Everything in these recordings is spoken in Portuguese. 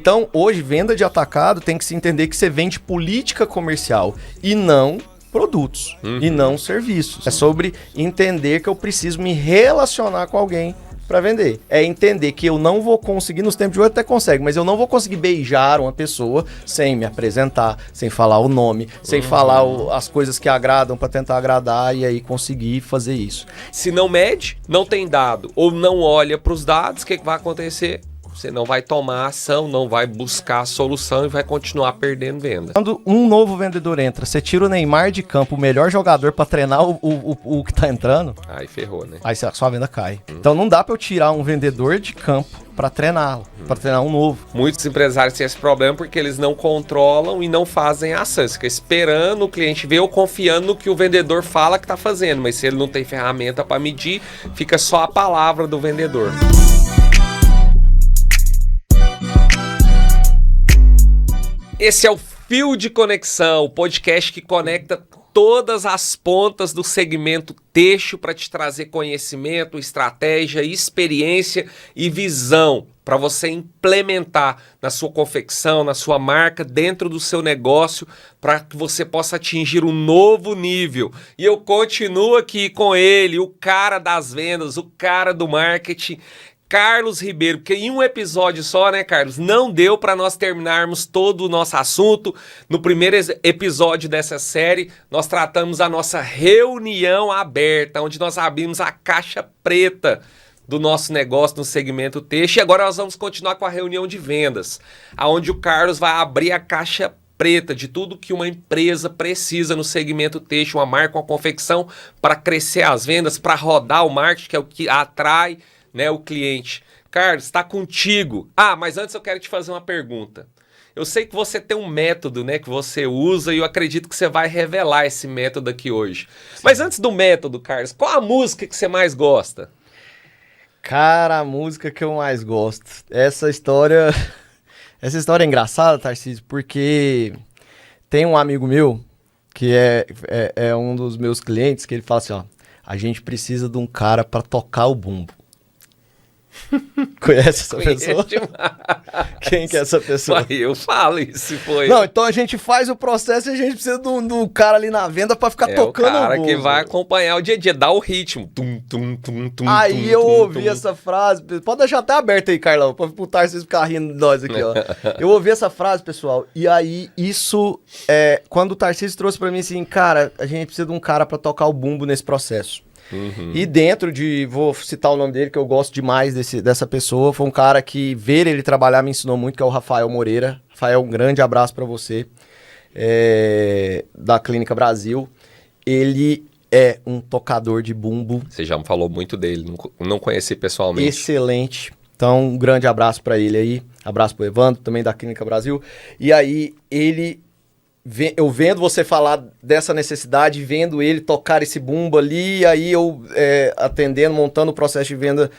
Então, hoje, venda de atacado tem que se entender que você vende política comercial e não produtos, e não serviços. É sobre entender que eu preciso me relacionar com alguém para vender. É entender que eu não vou conseguir, nos tempos de hoje até consegue, mas eu não vou conseguir beijar uma pessoa sem me apresentar, sem falar o nome, sem falar as coisas que agradam para tentar agradar e aí conseguir fazer isso. Se não mede, não tem dado, ou não olha para os dados, o que vai acontecer? Você não vai tomar ação, não vai buscar a solução e vai continuar perdendo venda. Quando um novo vendedor entra, você tira o Neymar de campo, o melhor jogador pra treinar o que tá entrando, Aí ferrou, né? aí sua venda cai. Então não dá pra eu tirar um vendedor de campo pra treiná-lo, pra treinar um novo. Muitos empresários têm esse problema porque eles não controlam e não fazem ação. Eles ficam esperando o cliente ver ou confiando no que o vendedor fala que tá fazendo. Mas se ele não tem ferramenta pra medir, fica só a palavra do vendedor. Esse é o Fio de Conexão, o podcast que conecta todas as pontas do segmento têxtil para te trazer conhecimento, estratégia, experiência e visão para você implementar na sua confecção, na sua marca, dentro do seu negócio, para que você possa atingir um novo nível. E eu continuo aqui com ele, o cara das vendas, o cara do marketing, Carlos Ribeiro, porque em um episódio só, né, Carlos, não deu para nós terminarmos todo o nosso assunto. No primeiro episódio dessa série, nós tratamos a nossa reunião aberta, onde nós abrimos a caixa preta do nosso negócio no segmento têxtil. E agora nós vamos continuar com a reunião de vendas, onde o Carlos vai abrir a caixa preta de tudo que uma empresa precisa no segmento têxtil, uma marca, uma confecção, para crescer as vendas, para rodar o marketing, que é o que atrai, né, o cliente. Carlos, está contigo. Mas antes eu quero te fazer uma pergunta. Eu sei que você tem um método, né, que você usa e eu acredito que você vai revelar esse método aqui hoje. Sim. Mas antes do método, Carlos, qual a música que você mais gosta? Cara, a música que eu mais gosto. Essa história é engraçada, Tarcísio, porque tem um amigo meu que é um dos meus clientes que ele fala assim, ó, a gente precisa de um cara para tocar o bumbo. Conhece essa pessoa? Quem que é essa pessoa? Eu falo isso, foi. Não, então a gente faz o processo e a gente precisa do cara ali na venda pra ficar tocando o cara bumbo. Que vai acompanhar o dia a dia, dar o ritmo. Aí eu ouvi essa frase, pode deixar até aberto aí, Carlão, pra vocês ficar rindo de nós aqui, ó. Eu ouvi essa frase, pessoal, e aí isso, quando o Tarcísio trouxe pra mim assim, cara, a gente precisa de um cara pra tocar o bumbo nesse processo. E dentro vou citar o nome dele, que eu gosto demais dessa pessoa, foi um cara que ver ele trabalhar me ensinou muito, que é o Rafael Moreira. Rafael, um grande abraço para você, da Clínica Brasil. Ele é um tocador de bumbo. Você já me falou muito dele, não conheci pessoalmente. Excelente. Então, um grande abraço para ele aí, abraço pro Evandro, também da Clínica Brasil. E aí, eu vendo você falar dessa necessidade, vendo ele tocar esse bumbo ali, aí eu atendendo, montando o processo de venda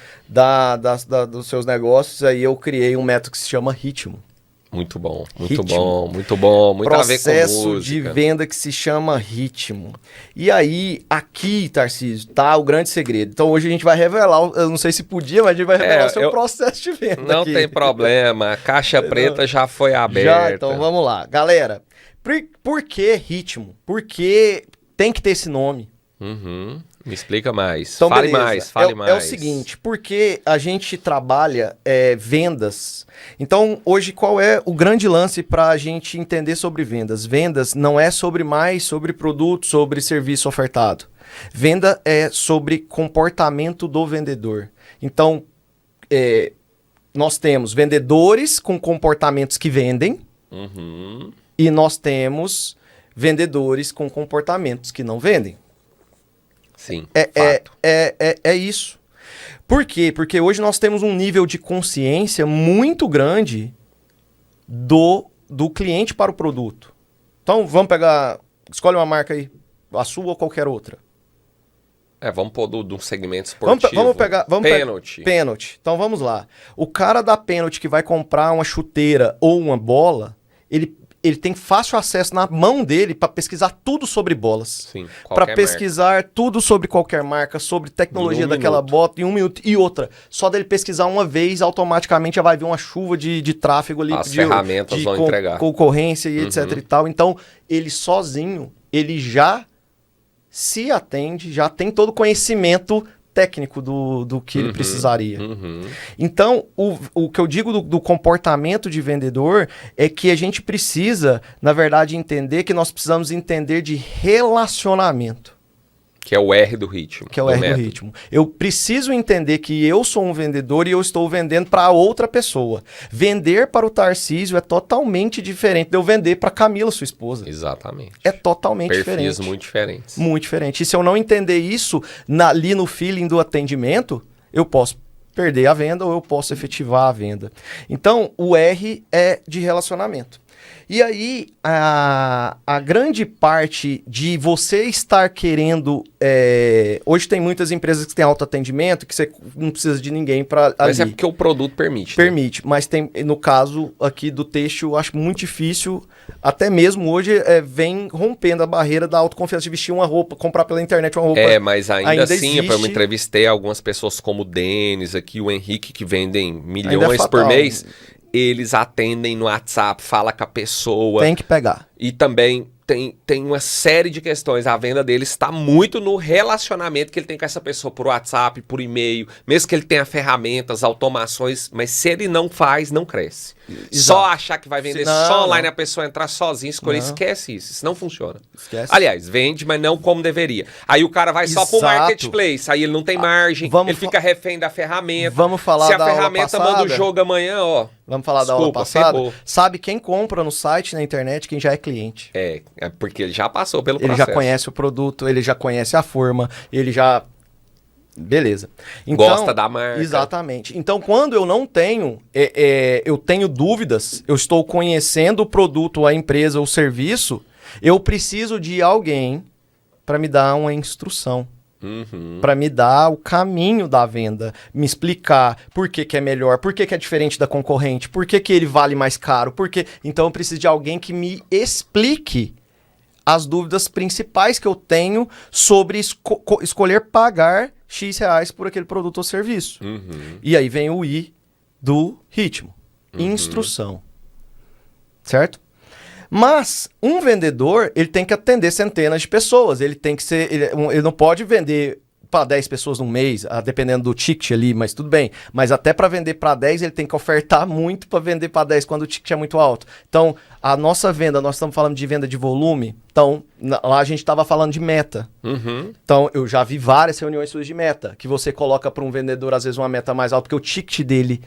dos seus negócios, aí eu criei um método que se chama Ritmo. Muito bom, muito bom, muito a ver com música. Processo de venda que se chama Ritmo. E aí, aqui, Tarcísio, tá o grande segredo. Então hoje a gente vai revelar, eu não sei se podia, mas a gente vai revelar o seu processo de venda. Não aqui. Tem problema, a caixa preta já foi aberta. Já, então vamos lá. Galera, por que Ritmo? Por que tem que ter esse nome? Me explica mais. Então, fale beleza. mais, fale mais. É o seguinte, porque a gente trabalha vendas. Então, hoje, qual é o grande lance para a gente entender sobre vendas? Vendas não é mais sobre produto, sobre serviço ofertado. Venda é sobre comportamento do vendedor. Então, nós temos vendedores com comportamentos que vendem e nós temos vendedores com comportamentos que não vendem. Sim, é isso. Por quê? Porque hoje nós temos um nível de consciência muito grande do cliente para o produto. Então, vamos pegar... Escolhe uma marca aí, a sua ou qualquer outra. Vamos pôr de um segmento esportivo. Vamos pegar... Pênalti. Pênalti. Então, vamos lá. O cara da pênalti que vai comprar uma chuteira ou uma bola, ele tem fácil acesso na mão dele para pesquisar tudo sobre bolas. Sim, Para qualquer pesquisar tudo sobre qualquer marca, sobre tecnologia daquela minuto. bota em 1 minuto. E outra, só dele pesquisar uma vez, automaticamente já vai vir uma chuva de tráfego ali. As ferramentas vão entregar. Concorrência e etc e tal. Então, ele sozinho, ele já se atende, já tem todo o conhecimento técnico do que ele precisaria. Então, o que eu digo do comportamento de vendedor é que a gente precisa, na verdade, entender que nós precisamos entender de relacionamento. Que é o R do ritmo. Que é o R método. do ritmo. Eu preciso entender que eu sou um vendedor e eu estou vendendo para outra pessoa. Vender para o Tarcísio é totalmente diferente de eu vender para Camila, sua esposa. Exatamente. É totalmente Perfis diferente. muito diferentes. Muito diferente. E se eu não entender isso ali no feeling do atendimento, eu posso perder a venda ou eu posso efetivar a venda. Então, o R é de relacionamento. E aí, a grande parte de você estar querendo... hoje tem muitas empresas que têm autoatendimento, que você não precisa de ninguém para Mas ali. é porque o produto permite. Né? Permite, mas tem, no caso aqui do têxtil, eu acho muito difícil, até mesmo hoje, vem rompendo a barreira da autoconfiança de vestir uma roupa, comprar pela internet uma roupa. Mas ainda assim, eu me existe. entrevistei algumas pessoas como o Denis aqui, o Henrique, que vendem Ainda é milhões por fatal. mês. Eles atendem no WhatsApp, fala com a pessoa. Tem que pegar. E também tem uma série de questões. A venda dele está muito no relacionamento que ele tem com essa pessoa por WhatsApp, por e-mail. Mesmo que ele tenha ferramentas, automações, mas se ele não faz, não cresce. Exato. Só achar que vai vender Não, só online, não. a pessoa entrar sozinha, escolher, Não. esquece isso. Isso não funciona. Esquece. Aliás, vende, mas não como deveria. Aí o cara vai só pro Exato. marketplace, aí ele não tem margem, vamos ele fica refém da ferramenta. Vamos falar Se a da aula ferramenta passada? manda o jogo amanhã, ó. Vamos falar da aula Desculpa, passada? ferrou. Sabe quem compra no site, na internet, quem já é cliente. É porque ele já passou pelo Ele processo. já conhece o produto, ele já conhece a forma, ele já... Beleza. Gosta da marca. Exatamente. Então, quando eu não tenho, eu tenho dúvidas, eu estou conhecendo o produto, a empresa, o serviço, eu preciso de alguém para me dar uma instrução. Para me dar o caminho da venda, me explicar por que é melhor, por que é diferente da concorrente, por que ele vale mais caro, Então eu preciso de alguém que me explique as dúvidas principais que eu tenho sobre escolher pagar X reais por aquele produto ou serviço. E aí vem o I do ritmo. Instrução. Certo? Mas um vendedor, ele tem que atender centenas de pessoas. Ele tem que ser... Ele não pode vender para 10 pessoas num mês, dependendo do ticket ali, mas tudo bem. Mas até para vender para 10, ele tem que ofertar muito para vender para 10 quando o ticket é muito alto. Então, a nossa venda, nós estamos falando de venda de volume. Então, lá a gente estava falando de meta. Então, eu já vi várias reuniões suas de meta, que você coloca para um vendedor, às vezes, uma meta mais alta, porque o ticket dele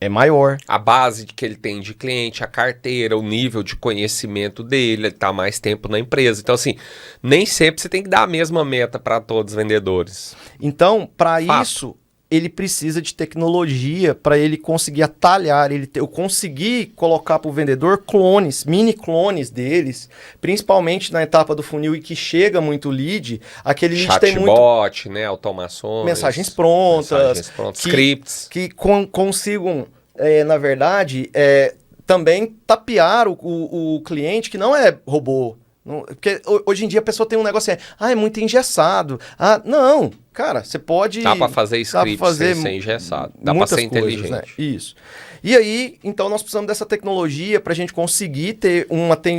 é maior. A base que ele tem de cliente, a carteira, o nível de conhecimento dele, ele tá mais tempo na empresa. Então, assim, nem sempre você tem que dar a mesma meta para todos os vendedores. Então, para Fato. isso, ele precisa de tecnologia para ele conseguir atalhar, eu conseguir colocar para o vendedor clones, mini clones deles, principalmente na etapa do funil e que chega muito lead, aquele lead tem muito... Chatbot, né, automações. Mensagens prontas, scripts. Que consigam, na verdade, também tapear o cliente que não é robô. Porque hoje em dia a pessoa tem um negócio assim, é muito engessado. Não, cara, você pode... Dá para fazer script sem ser engessado. Dá para ser inteligente. Né? Isso. E aí, então nós precisamos dessa tecnologia para a gente conseguir ter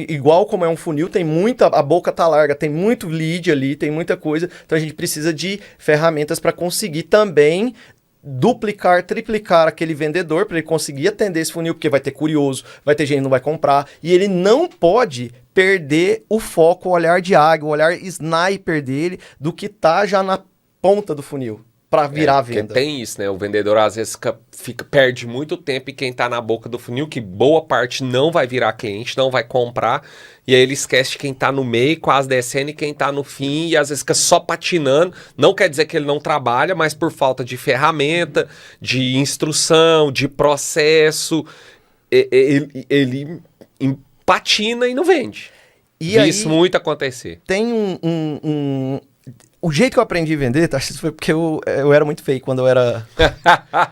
igual como é um funil, tem muita, a boca tá larga, tem muito lead ali, tem muita coisa. Então a gente precisa de ferramentas para conseguir também duplicar, triplicar aquele vendedor para ele conseguir atender esse funil, porque vai ter curioso, vai ter gente que não vai comprar, e ele não pode perder o foco, o olhar de águia, o olhar sniper dele do que tá já na ponta do funil para virar a venda. Porque tem isso, né? O vendedor às vezes perde muito tempo e quem tá na boca do funil, que boa parte não vai virar cliente, não vai comprar, e aí ele esquece de quem tá no meio, quase descendo, e quem tá no fim, e às vezes fica só patinando. Não quer dizer que ele não trabalha, mas por falta de ferramenta, de instrução, de processo, ele patina e não vende. E Vi aí, isso muito acontecer. tem O jeito que eu aprendi a vender, tá, isso foi porque eu era muito feio quando eu era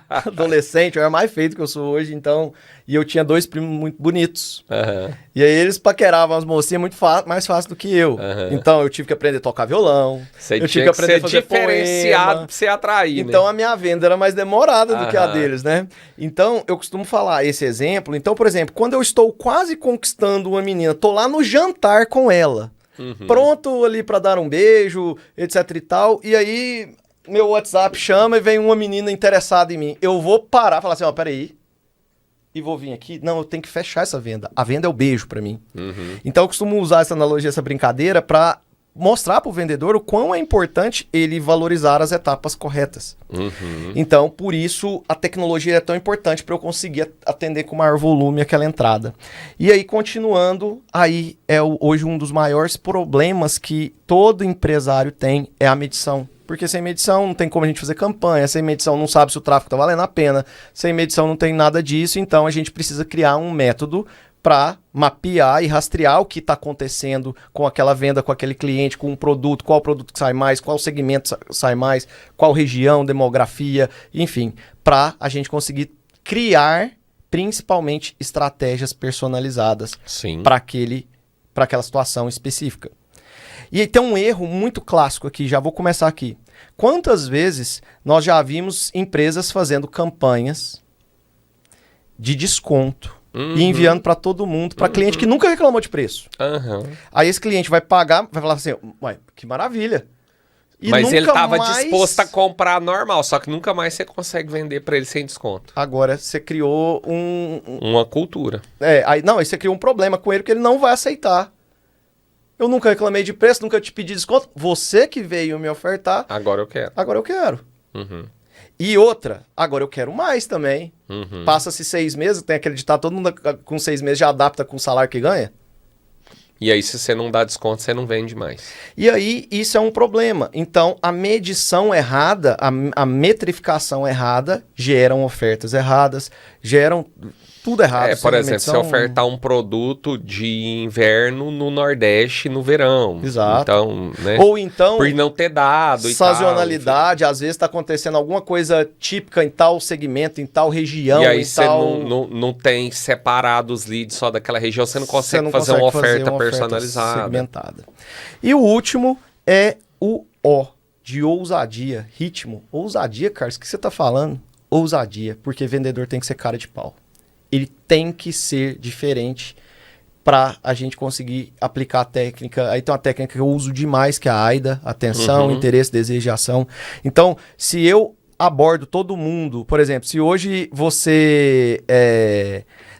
adolescente, eu era mais feio do que eu sou hoje, então... E eu tinha 2 primos muito bonitos. Uhum. E aí eles paqueravam as mocinhas muito mais fácil do que eu. Uhum. Então eu tive que aprender a tocar violão. Você eu tinha tive que aprender a fazer diferenciado poema. pra você atrair, Então né? a minha venda era mais demorada do que a deles, né? Então eu costumo falar esse exemplo. Então, por exemplo, quando eu estou quase conquistando uma menina, tô lá no jantar com ela, pronto ali pra dar um beijo, etc e tal, e aí meu WhatsApp chama e vem uma menina interessada em mim. Eu vou parar e falar assim, ó, peraí. E vou vir aqui. Não, eu tenho que fechar essa venda. A venda é o beijo pra mim. Então eu costumo usar essa analogia, essa brincadeira pra mostrar pro vendedor o quão é importante ele valorizar as etapas corretas. Então, por isso, a tecnologia é tão importante para eu conseguir atender com maior volume aquela entrada. E aí, continuando, aí é hoje um dos maiores problemas que todo empresário tem é a medição. Porque sem medição não tem como a gente fazer campanha, sem medição não sabe se o tráfego está valendo a pena, sem medição não tem nada disso, então a gente precisa criar um método para mapear e rastrear o que está acontecendo com aquela venda, com aquele cliente, com um produto, qual produto que sai mais, qual segmento sai mais, qual região, demografia, enfim, para a gente conseguir criar principalmente estratégias personalizadas para aquela situação específica. E aí tem um erro muito clássico aqui, já vou começar aqui. Quantas vezes nós já vimos empresas fazendo campanhas de desconto e enviando para todo mundo, para cliente que nunca reclamou de preço. Aí esse cliente vai pagar, vai falar assim, ué, que maravilha. E mas ele estava mais... disposto a comprar normal, só que nunca mais você consegue vender para ele sem desconto. Agora você criou uma cultura. Aí você criou um problema com ele que ele não vai aceitar. Eu nunca reclamei de preço, nunca te pedi desconto. Você que veio me ofertar. Agora eu quero. Agora eu quero. E outra, agora eu quero mais também. Passa-se 6 meses, tem aquele ditado, todo mundo com 6 meses já adapta com o salário que ganha. E aí, se você não dá desconto, você não vende mais. E aí, isso é um problema. Então, a medição errada, a metrificação errada, geram ofertas erradas, geram tudo errado. Por exemplo, você ofertar um produto de inverno no Nordeste no verão. Exato. Então, né? Ou então, por não ter dado sazonalidade, às vezes está acontecendo alguma coisa típica em tal segmento, em tal região. E aí você não tem separado os leads só daquela região, você não consegue fazer uma oferta personalizada. Segmentada. E o último é o O, de ousadia, ritmo. Ousadia, Carlos, o que você está falando? Ousadia, porque vendedor tem que ser cara de pau. Ele tem que ser diferente para a gente conseguir aplicar a técnica. Aí tem uma técnica que eu uso demais, que é a AIDA, atenção, interesse, desejo e ação. Então, se eu abordo todo mundo, por exemplo, se hoje você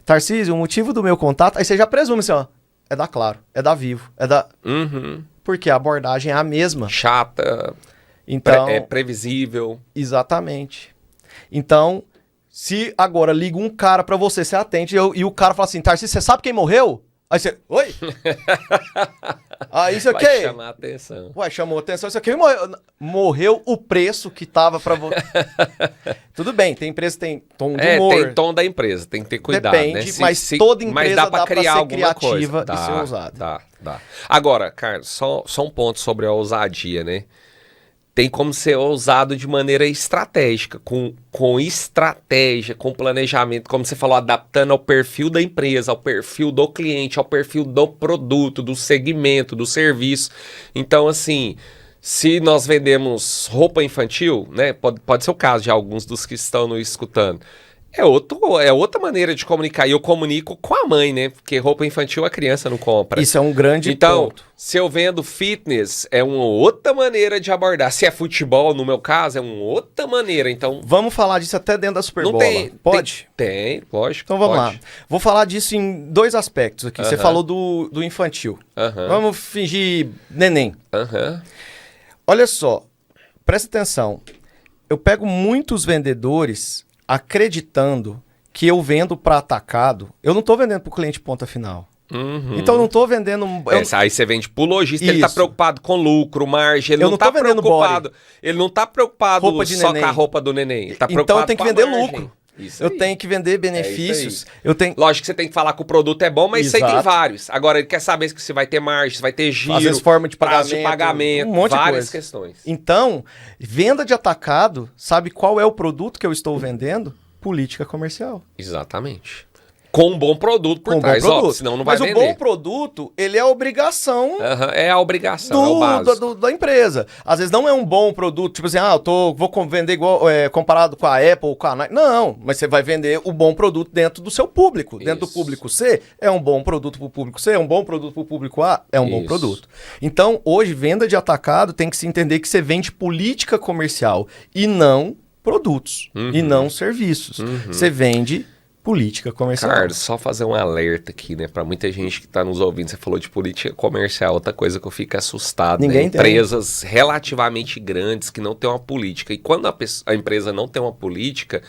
Tarcísio, o motivo do meu contato, aí você já presume assim, ó, é da Claro, é da Vivo, é da... Porque a abordagem é a mesma. Chata, então, é previsível. Exatamente. Então... Se agora liga um cara pra você, você atende, e o cara fala assim, Tarcísio, você sabe quem morreu? Aí você, oi? Aí isso aqui... Vai chamar a atenção. Ué, chamou atenção, isso aqui morreu o preço que tava pra você. Tudo bem, tem empresa que tem tom de humor. Tem tom da empresa, tem que ter cuidado, depende, né? mas toda empresa dá pra criar ser alguma criativa coisa. e ser ousada. Dá. Agora, Carlos, só um ponto sobre a ousadia, né? Tem como ser ousado de maneira estratégica, com estratégia, com planejamento, como você falou, adaptando ao perfil da empresa, ao perfil do cliente, ao perfil do produto, do segmento, do serviço. Então, assim, se nós vendemos roupa infantil, né, pode ser o caso de alguns dos que estão nos escutando, é outra maneira de comunicar. E eu comunico com a mãe, né? Porque roupa infantil a criança não compra. Isso é um grande ponto. Então, se eu vendo fitness, é uma outra maneira de abordar. Se é futebol, no meu caso, é uma outra maneira. Então, vamos falar disso até dentro da Superbola. Pode? Tem, lógico. Então vamos lá. Vou falar disso em 2 aspectos aqui. Você falou do infantil. Vamos fingir neném. Olha só, presta atenção. Eu pego muitos vendedores acreditando que eu vendo para atacado. Eu não estou vendendo para o cliente ponta final. Então eu não estou vendendo... Aí você vende pro lojista, ele está preocupado com lucro, margem, ele eu não está preocupado. Body. Ele não está preocupado roupa de só neném. com a roupa do neném. Ele tá preocupado então tem que com vender margem. lucro. Isso eu aí. tenho que vender benefícios. Eu tenho... Lógico que você tem que falar que o produto é bom, mas isso aí tem Exato. vários. Agora, ele quer saber se vai ter margem, se vai ter giro, Às vezes forma de prazo pagamento, de pagamento, um monte de várias coisa. questões. Então, venda de atacado, sabe qual é o produto que eu estou vendendo? Política comercial. Exatamente. Com um bom produto por Com um bom trás, produto. ó, senão não vai Mas vender. o bom produto, ele é a obrigação É a obrigação, é o básico. da empresa. Às vezes não é um bom produto, tipo assim, vou vender igual comparado com a Apple, com a Nike. Não, mas você vai vender o bom produto dentro do seu público. Dentro do Isso. público C, é um bom produto para o público C, é um bom produto para o público A, é um bom Isso. produto. Então, hoje, venda de atacado tem que se entender que você vende política comercial e não produtos, e não serviços. Você vende política comercial. Carlos, só fazer um alerta aqui, né? Pra muita gente que tá nos ouvindo, você falou de política comercial, outra coisa que eu fico assustado, Ninguém né? tem. Empresas relativamente grandes que não têm uma política. E quando a empresa não tem uma política,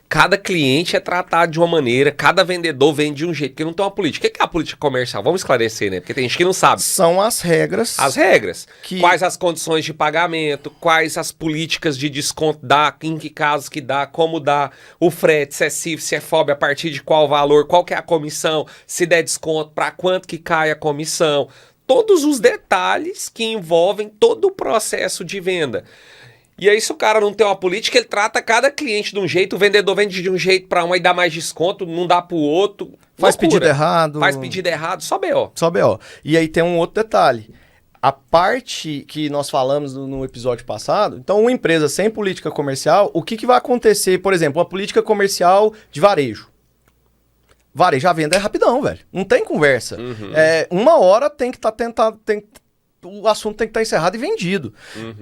cada cliente é tratado de uma maneira, cada vendedor vende de um jeito, porque não tem uma política. O que é a política comercial? Vamos esclarecer, né? Porque tem gente que não sabe. São as regras. As regras. Que- Quais as condições de pagamento, quais as políticas de desconto dá, em que casos que dá, como dá, o frete, se é CIF, se é FOB, a partir de qual valor, qual que é a comissão, se der desconto, para quanto que cai a comissão. Todos os detalhes que envolvem todo o processo de venda. E aí, se o cara não tem uma política, ele trata cada cliente de um jeito, o vendedor vende de um jeito para um e dá mais desconto, não dá pro outro. Faz Loucura. pedido errado. Faz pedido errado, só B.O. Só BO. E aí tem um outro detalhe. A parte que nós falamos no episódio passado, então uma empresa sem política comercial, o que vai acontecer, por exemplo, uma política comercial de varejo. Varejo, a venda é rapidão, velho. Não tem conversa. Uma hora tem que estar tentado... O assunto tem que estar encerrado e vendido.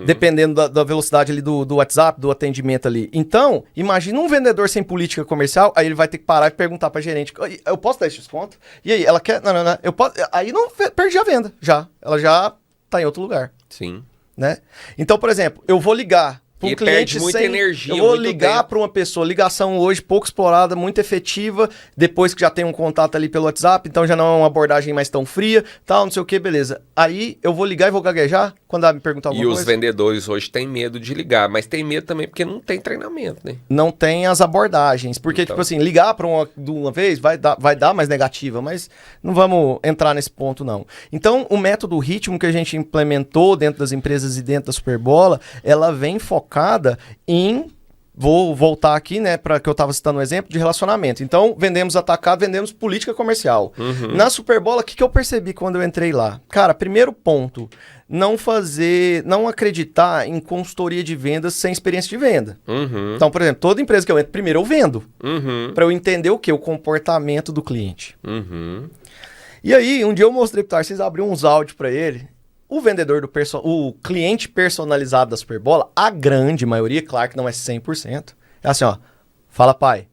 Dependendo da velocidade ali do WhatsApp, do atendimento ali. Então, imagina um vendedor sem política comercial, aí ele vai ter que parar e perguntar pra gerente, eu posso dar esse desconto? E aí, ela quer... Não, eu posso... Aí não perdi a venda, já. Ela já tá em outro lugar, Sim. né? Então, por exemplo, eu vou ligar para um E cliente perde muita energia, eu vou muito ligar tempo. para uma pessoa, ligação hoje pouco explorada, muito efetiva, depois que já tem um contato ali pelo WhatsApp, então já não é uma abordagem mais tão fria, tal, não sei o que, beleza. Aí eu vou ligar e vou gaguejar quando ela me perguntar alguma E coisa. os vendedores hoje têm medo de ligar, mas tem medo também porque não tem treinamento, né? Não tem as abordagens, porque, Então. tipo assim, ligar para de uma vez vai dar mais negativa, mas não vamos entrar nesse ponto, não. Então, o método ritmo que a gente implementou dentro das empresas e dentro da Superbola, ela vem focada em... Vou voltar aqui, né, para que eu estava citando um exemplo de relacionamento. Então, vendemos atacado, vendemos política comercial. Na Superbola, o que eu percebi quando eu entrei lá? Cara, primeiro ponto, não acreditar em consultoria de vendas sem experiência de venda. Então, por exemplo, toda empresa que eu entro, primeiro eu vendo, para eu entender o que? O comportamento do cliente. E aí, um dia eu mostrei pro Tarcísio, abri uns áudios para ele. O vendedor o cliente personalizado da Superbola, a grande maioria, claro que não é 100%, é assim, ó, fala pai.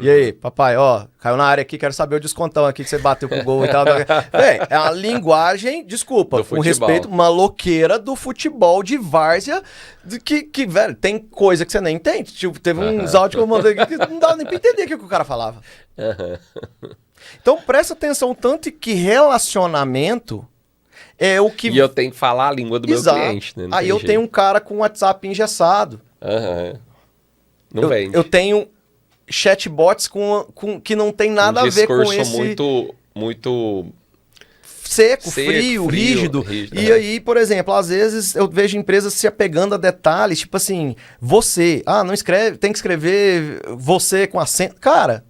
E aí, papai, ó, caiu na área aqui, quero saber o descontão aqui que você bateu com o gol e tal. Bem, é uma linguagem, desculpa, Do com futebol. respeito, maloqueira do futebol de várzea, que, velho, tem coisa que você nem entende. Tipo, teve uns áudios que eu mandei aqui que não dava nem pra entender o que o cara falava. Então, presta atenção, tanto que relacionamento é o que... E eu tenho que falar a língua do Exato. meu cliente, né? Não Aí tem eu jeito. tenho um cara com WhatsApp engessado. Não vende. Eu tenho chatbots que não tem nada a ver com esse... muito Seco, Seco, frio, frio, rígido. rígido, E é. aí, por exemplo, às vezes eu vejo empresas se apegando a detalhes, tipo assim, você. Não escreve, tem que escrever você com acento. Cara,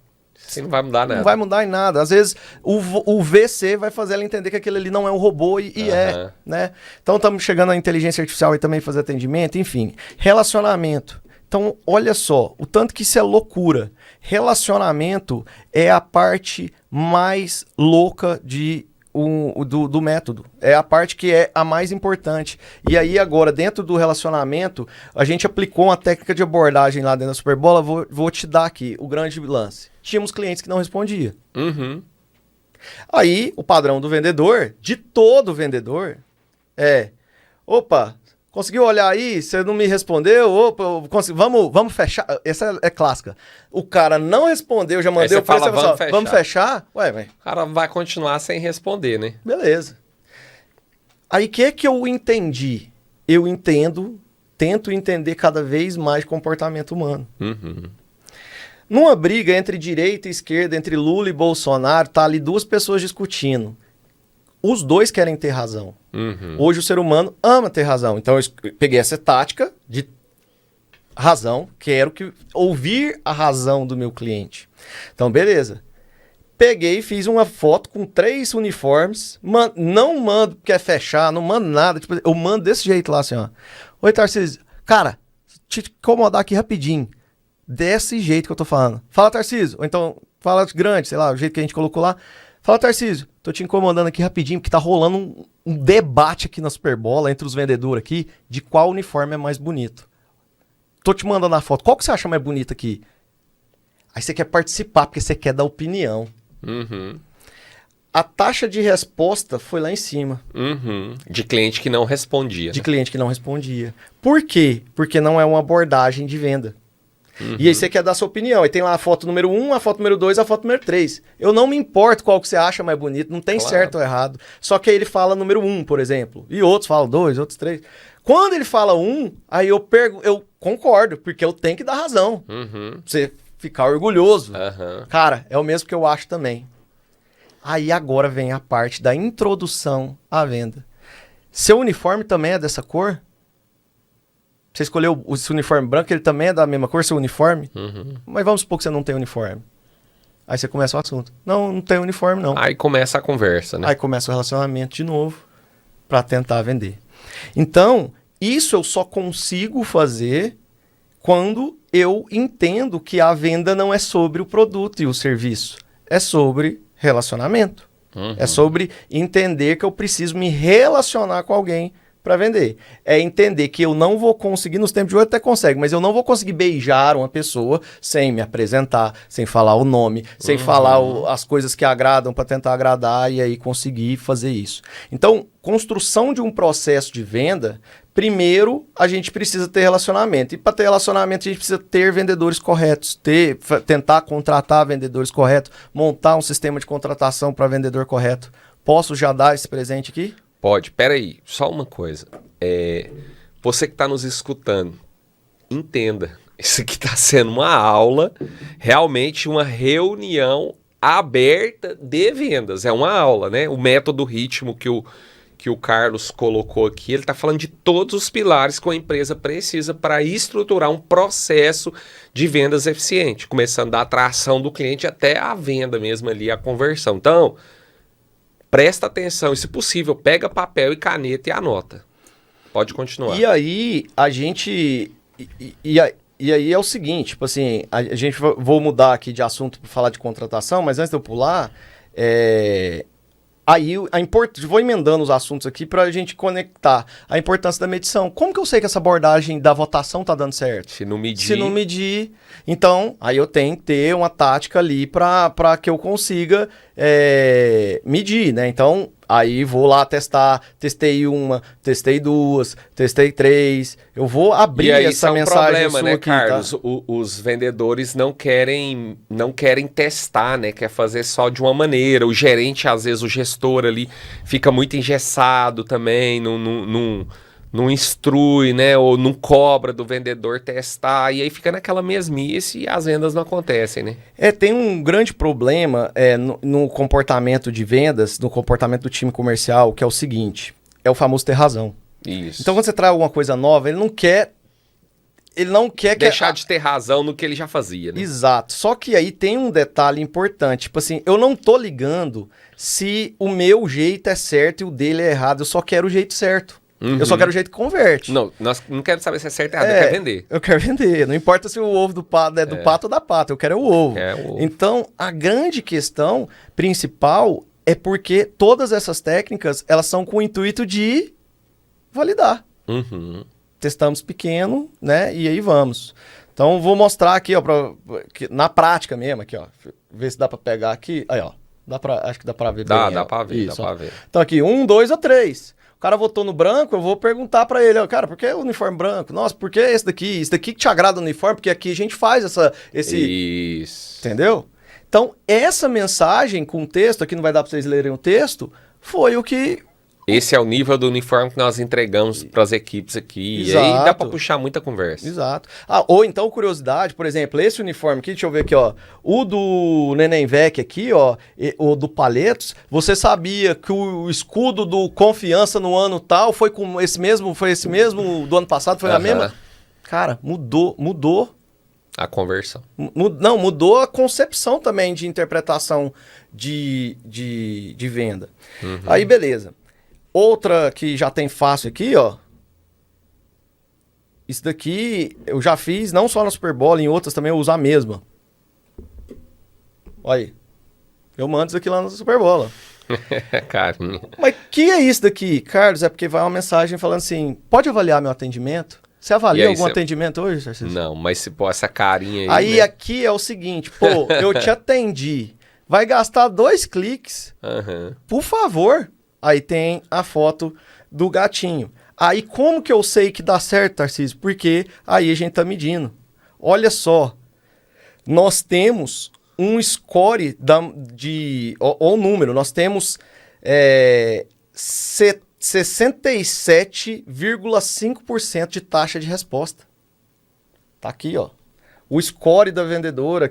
Assim não vai mudar nada. não vai mudar em nada. Às vezes o VC vai fazer ela entender que aquilo ali não é um robô e é, né? Então estamos chegando à inteligência artificial e também fazer atendimento, enfim. Relacionamento. Então, olha só, o tanto que isso é loucura. Relacionamento é a parte mais louca do método. É a parte que é a mais importante. E aí agora, dentro do relacionamento, a gente aplicou uma técnica de abordagem lá dentro da Superbola. Vou te dar aqui o grande lance. Tínhamos clientes que não respondiam. Aí, o padrão do vendedor, de todo vendedor, opa, conseguiu olhar aí? Você não me respondeu? Opa, vamos fechar. Essa é clássica. O cara não respondeu, já mandei você o preço. fala, Você fala, vamos vamos fechar? Ué, velho. O cara vai continuar sem responder, né? Beleza. Aí o que eu entendi? Eu tento entender cada vez mais comportamento humano. Numa briga entre direita e esquerda, entre Lula e Bolsonaro, tá ali duas pessoas discutindo. Os dois querem ter razão. Hoje o ser humano ama ter razão. Então eu peguei essa tática de razão, quero ouvir a razão do meu cliente. Então, beleza. Peguei, fiz uma foto com 3 uniformes. Não mando porque é fechar, não mando nada. Tipo, eu mando desse jeito lá, assim, ó. Oi, Tarcísio. Cara, te incomodar aqui rapidinho. Desse jeito que eu tô falando. Fala, Tarcísio. Ou então, fala grande, sei lá, o jeito que a gente colocou lá. Fala, Tarcísio. Tô te incomodando aqui rapidinho, porque tá rolando um debate aqui na Superbola entre os vendedores aqui de qual uniforme é mais bonito. Tô te mandando a foto. Qual que você acha mais bonita aqui? Aí você quer participar, porque você quer dar opinião. A taxa de resposta foi lá em cima. De cliente que não respondia. De cliente que não respondia. Por quê? Porque não é uma abordagem de venda. E aí você quer dar sua opinião. Aí tem lá a foto número 1, a foto número 2, a foto número 3. Eu não me importo qual que você acha mais bonito, não tem certo ou errado. Só que aí ele fala número 1, por exemplo. E outros falam 2, outros 3. Quando ele fala 1, aí eu concordo, porque eu tenho que dar razão. Pra você ficar orgulhoso. Cara, é o mesmo que eu acho também. Aí agora vem a parte da introdução à venda. Seu uniforme também é dessa cor? Você escolheu esse uniforme branco, ele também é da mesma cor, seu uniforme? Mas vamos supor que você não tem uniforme. Aí você começa o assunto. Não tem uniforme, não. Aí começa a conversa, né? Aí começa o relacionamento de novo para tentar vender. Então, isso eu só consigo fazer quando eu entendo que a venda não é sobre o produto e o serviço. É sobre relacionamento. É sobre entender que eu preciso me relacionar com alguém para vender. É entender que eu não vou conseguir, nos tempos de hoje até consegue, mas eu não vou conseguir beijar uma pessoa sem me apresentar, sem falar o nome, sem falar as coisas que agradam para tentar agradar e aí conseguir fazer isso. Então, construção de um processo de venda, primeiro a gente precisa ter relacionamento. E para ter relacionamento a gente precisa ter vendedores corretos, tentar contratar vendedores corretos, montar um sistema de contratação para vendedor correto. Posso já dar esse presente aqui? Pode. Peraí, só uma coisa. Você que está nos escutando, entenda. Isso aqui está sendo uma aula, realmente uma reunião aberta de vendas. É uma aula, né? O método ritmo que o Carlos colocou aqui, ele está falando de todos os pilares que a empresa precisa para estruturar um processo de vendas eficiente, começando da atração do cliente até a venda mesmo ali, a conversão. Então, presta atenção e, se possível, pega papel e caneta e anota. Pode continuar. E aí, a gente... E aí é o seguinte, tipo assim, a gente vou mudar aqui de assunto para falar de contratação, mas antes de eu pular, aí vou emendando os assuntos aqui para a gente conectar a importância da medição. Como que eu sei que essa abordagem da votação tá dando certo? Se não medir... Se não medir, então aí eu tenho que ter uma tática ali para que eu consiga medir, né? Então aí vou lá testar, testei 1, testei 2, testei 3, eu vou abrir essa mensagem problema, sua né, aqui, Carlos? tá? Os vendedores não querem testar, né? Quer fazer só de uma maneira. O gerente, às vezes, o gestor ali fica muito engessado também, não instrui, né? Ou não cobra do vendedor testar, e aí fica naquela mesmice e as vendas não acontecem, né? Tem um grande problema no comportamento de vendas, no comportamento do time comercial, que é o seguinte, é o famoso ter razão. Isso. Então, quando você traz alguma coisa nova, ele não quer deixar de ter razão no que ele já fazia, né? Exato. Só que aí tem um detalhe importante. Tipo assim, eu não tô ligando se o meu jeito é certo e o dele é errado. Eu só quero o jeito certo. Eu só quero o jeito que converte. Não, nós não queremos saber se é certo ou errado, eu quero vender. Eu quero vender. Não importa se o ovo do pato é do pato ou da pata. Eu quero o ovo. Então, a grande questão principal é porque todas essas técnicas, elas são com o intuito de validar. Testamos pequeno, né? E aí vamos. Então, vou mostrar aqui, ó, na prática mesmo, aqui, ó. Ver se dá pra pegar aqui. Aí, ó. Acho que dá pra ver bem. Dá pra ver, isso, dá pra ver. Então, aqui, 1, 2 ou 3. O cara votou no branco, eu vou perguntar pra ele, ó, cara, por que o uniforme branco? Nossa, por que esse daqui? Esse daqui que te agrada o uniforme? Porque aqui a gente faz esse... Isso. Entendeu? Então, essa mensagem com o texto, aqui não vai dar pra vocês lerem o texto, foi o que Esse é o nível do uniforme que nós entregamos para as equipes aqui. Exato. E aí dá para puxar muita conversa. Exato. Ou então, curiosidade, por exemplo, esse uniforme aqui, deixa eu ver aqui, ó. O do Nenenvec aqui, ó, o do Paletos, você sabia que o escudo do Confiança no ano tal foi esse mesmo do ano passado, foi a mesma? Cara, mudou. A conversão. Não, mudou a concepção também de interpretação de venda. Aí, beleza. Outra que já tem fácil aqui, ó. Isso daqui eu já fiz, não só na Super Bowl, em outras também eu uso a mesma. Olha aí. Eu mando isso aqui lá na Super Bowl. Carinha. Mas que é isso daqui? Carlos, é porque vai uma mensagem falando assim, pode avaliar meu atendimento? Você avalia algum atendimento hoje, Tarcísio? Não, mas se pôr essa carinha aí... Aí né? aqui é o seguinte, pô, eu te atendi. Vai gastar 2 cliques. Por favor. Aí tem a foto do gatinho. Aí como que eu sei que dá certo, Tarcísio? Porque aí a gente tá medindo. Olha só. Nós temos um score ou número. Nós temos 67,5% de taxa de resposta. Tá aqui, ó. O score da vendedora,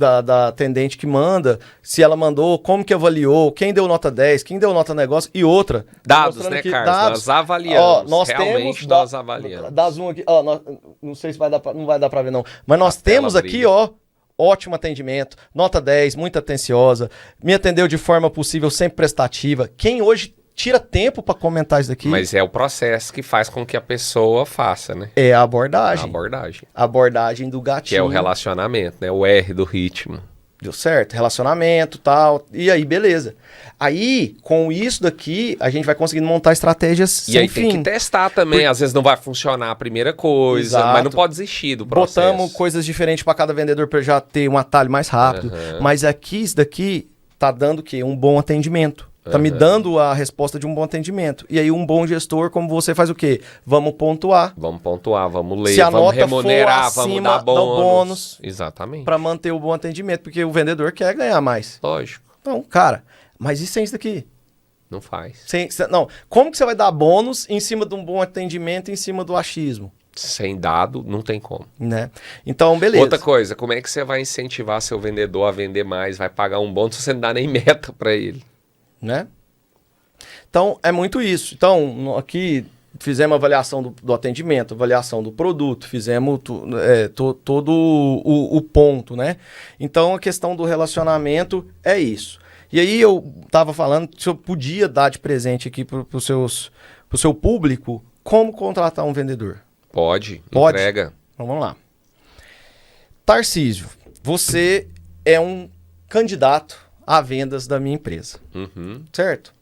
da atendente que manda, se ela mandou, como que avaliou, quem deu nota 10, quem deu nota negócio e outra. Dados, né, Carlos? Nós avaliamos. Ó, realmente nós avaliamos. Dá zoom aqui. Ó, não sei se não vai dar pra ver, não. Mas nós temos aqui, ó, ótimo atendimento, nota 10, muito atenciosa, me atendeu de forma possível, sempre prestativa. Quem hoje tira tempo pra comentar isso daqui? Mas é o processo que faz com que a pessoa faça, né? É a abordagem. A abordagem do gatinho. Que é o relacionamento, né? O R do ritmo. Deu certo, relacionamento, tal, e aí beleza. Aí, com isso daqui, a gente vai conseguindo montar estratégias sem fim. E aí tem que testar também, às vezes não vai funcionar a primeira coisa, mas não pode desistir do processo. Botamos coisas diferentes para cada vendedor para já ter um atalho mais rápido, mas aqui, isso daqui tá dando o quê? Um bom atendimento. Tá me dando a resposta de um bom atendimento. E aí um bom gestor, como você faz o quê? Vamos pontuar. Vamos pontuar, vamos ler, se a vamos nota remunerar, for vamos acima, dar bônus. Exatamente. Para manter o bom atendimento, porque o vendedor quer ganhar mais. Lógico. Então, cara, mas e sem isso daqui? Não faz. Não, como que você vai dar bônus em cima de um bom atendimento, em cima do achismo? Sem dado, não tem como. Né? Então, beleza. Outra coisa, como é que você vai incentivar seu vendedor a vender mais, vai pagar um bônus se você não dá nem meta para ele? Né? Então, é muito isso. Então, aqui fizemos avaliação do atendimento, avaliação do produto, fizemos todo o ponto, né? Então, a questão do relacionamento é isso. E aí, eu estava falando se eu podia dar de presente aqui para o seu público como contratar um vendedor. Pode. Entrega. Então, vamos lá. Tarcísio, você é um candidato a vendas da minha empresa, certo?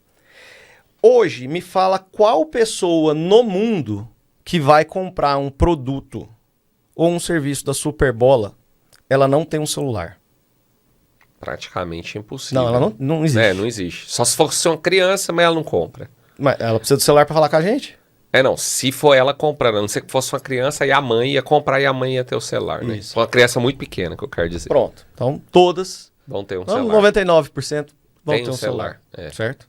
Hoje, me fala qual pessoa no mundo que vai comprar um produto ou um serviço da Superbola, ela não tem um celular. Praticamente impossível. Não, ela não existe. Não existe. Só se fosse uma criança, mas ela não compra. Mas ela precisa do celular para falar com a gente? Não. Se for ela comprando, a não ser que fosse uma criança, aí a mãe ia comprar e a mãe ia ter o celular, né? Isso. Uma criança muito pequena, que eu quero dizer. Pronto. Então, todas vão ter um celular. 99% vão ter um celular. Certo?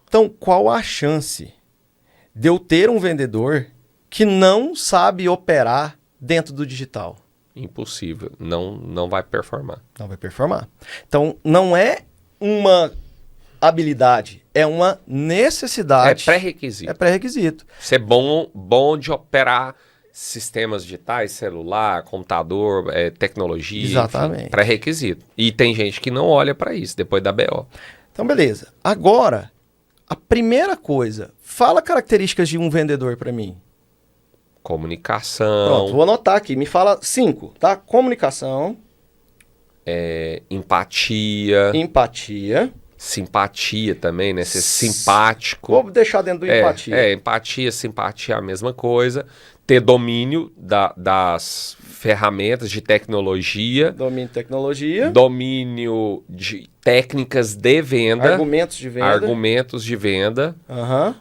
Então, qual a chance de eu ter um vendedor que não sabe operar dentro do digital? Impossível. Não vai performar. Não vai performar. Então, não é uma habilidade, é uma necessidade. É pré-requisito. É pré-requisito. Ser bom de operar sistemas digitais, celular, computador, tecnologia. Exatamente. Pré-requisito. E tem gente que não olha para isso depois da BO. Então, beleza. Agora, a primeira coisa, fala características de um vendedor para mim. Comunicação. Pronto, vou anotar aqui. Me fala 5, tá? Comunicação. Empatia. Simpatia também, né? Ser simpático. Vou deixar dentro do empatia. Empatia, simpatia é a mesma coisa. Ter domínio das ferramentas de tecnologia. Domínio de tecnologia. Domínio de técnicas de venda. Argumentos de venda.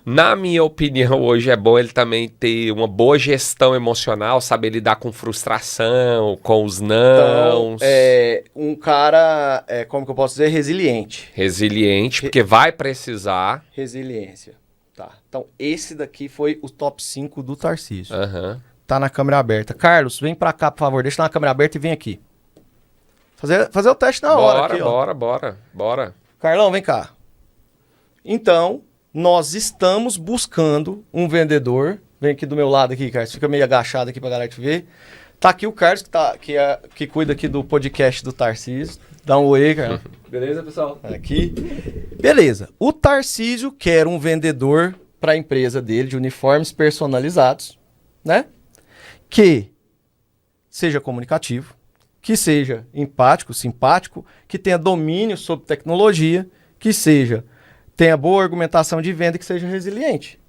Na minha opinião, hoje é bom ele também ter uma boa gestão emocional, saber lidar com frustração, com os nãos. Então, um cara, como que eu posso dizer? Resiliente. Resiliente, porque vai precisar. Resiliência. Tá. Então, esse daqui foi o top 5 do Tarcísio. Aham. Tá na câmera aberta. Carlos, vem pra cá, por favor. Deixa na câmera aberta e vem aqui. Fazer o teste na hora aqui, ó. Bora. Carlão, vem cá. Então, nós estamos buscando um vendedor. Vem aqui do meu lado aqui, Carlos. Fica meio agachado aqui pra galera te ver. Tá aqui o Carlos, que cuida aqui do podcast do Tarcísio. Dá um oi, Carlos. Beleza, pessoal? Aqui. Beleza. O Tarcísio quer um vendedor para a empresa dele de uniformes personalizados, né? Que seja comunicativo, que seja empático, simpático, que tenha domínio sobre tecnologia, que tenha boa argumentação de venda e que seja resiliente.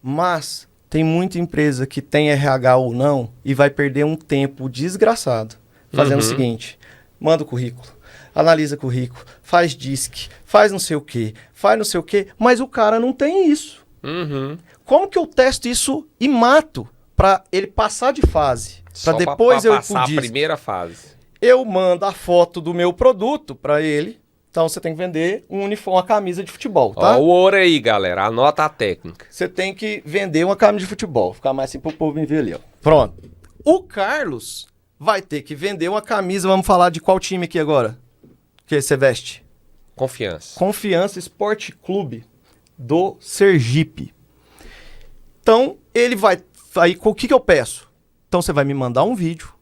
Mas tem muita empresa que tem RH ou não e vai perder um tempo desgraçado fazendo o seguinte: manda o currículo, analisa currículo, faz DISC, faz não sei o quê, mas o cara não tem isso. Como que eu testo isso e mato para ele passar de fase? Para depois eu ir pro passar a DISC. primeira fase. Eu mando a foto do meu produto para ele. Então você tem que vender um uniforme, uma camisa de futebol, tá? Ó, o ouro aí, galera. Anota a técnica. Você tem que vender uma camisa de futebol. Ficar mais assim pro povo me ver ali, ó. Pronto. O Carlos vai ter que vender uma camisa. Vamos falar de qual time aqui agora? Que você veste? Confiança. Confiança Esporte Clube do Sergipe. Então, ele vai... Aí, o que eu peço? Então, você vai me mandar um vídeo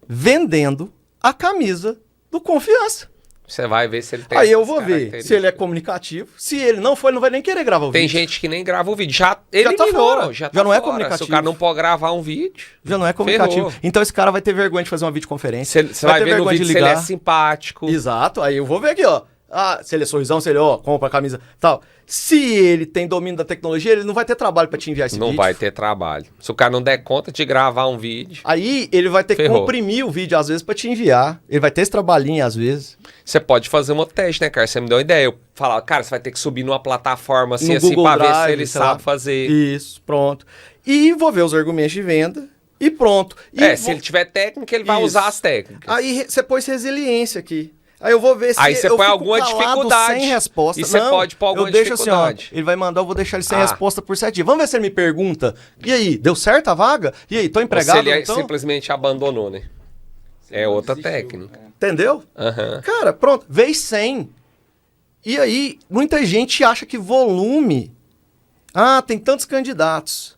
vendendo a camisa do Confiança. Você vai ver se ele tem Aí eu essas vou ver se características. ele é comunicativo. Se ele não for, ele não vai nem querer gravar o Tem vídeo. gente que nem grava o vídeo. Já eliminou, tá fora. já Já não é fora. comunicativo. Se o cara não pode gravar um vídeo, Já não é comunicativo. ferrou. Então, esse cara vai ter vergonha de fazer uma videoconferência. Você vai ter ver no vergonha vídeo de se ele é ligar. simpático. Exato, aí eu vou ver aqui, ó. Ah, se ele é sorrisão, se ele, ó, compra a camisa, tal. Se ele tem domínio da tecnologia, ele não vai ter trabalho pra te enviar esse Não vídeo. vai ter trabalho. Se o cara não der conta de gravar um vídeo, Aí ele vai ter que Ferrou. comprimir o vídeo, às vezes, pra te enviar. Ele vai ter esse trabalhinho, às vezes. você pode fazer um teste, né, cara? Você me deu uma ideia. Eu falar, cara, você vai ter que subir numa plataforma assim, No assim, Google pra ver se Drive, ele sei lá. sabe fazer. Isso, pronto. E vou ver os argumentos de venda e pronto. E Se ele tiver técnica, ele vai Isso. usar as técnicas. Aí você pôs resiliência aqui. Aí eu vou ver se Aí você eu põe fico alguma calado dificuldade. sem resposta. E você Não, pode pôr alguma eu deixo dificuldade. assim, ó, ele vai mandar, eu vou deixar ele sem Ah. resposta por 7 dias. Vamos ver se ele me pergunta. E aí, deu certo a vaga? E aí, tô Ou empregado? se ele então? simplesmente abandonou, né? É outra técnica. Entendeu? Aham. Cara, pronto, vez 100. E aí, muita gente acha que volume... Ah, tem tantos candidatos.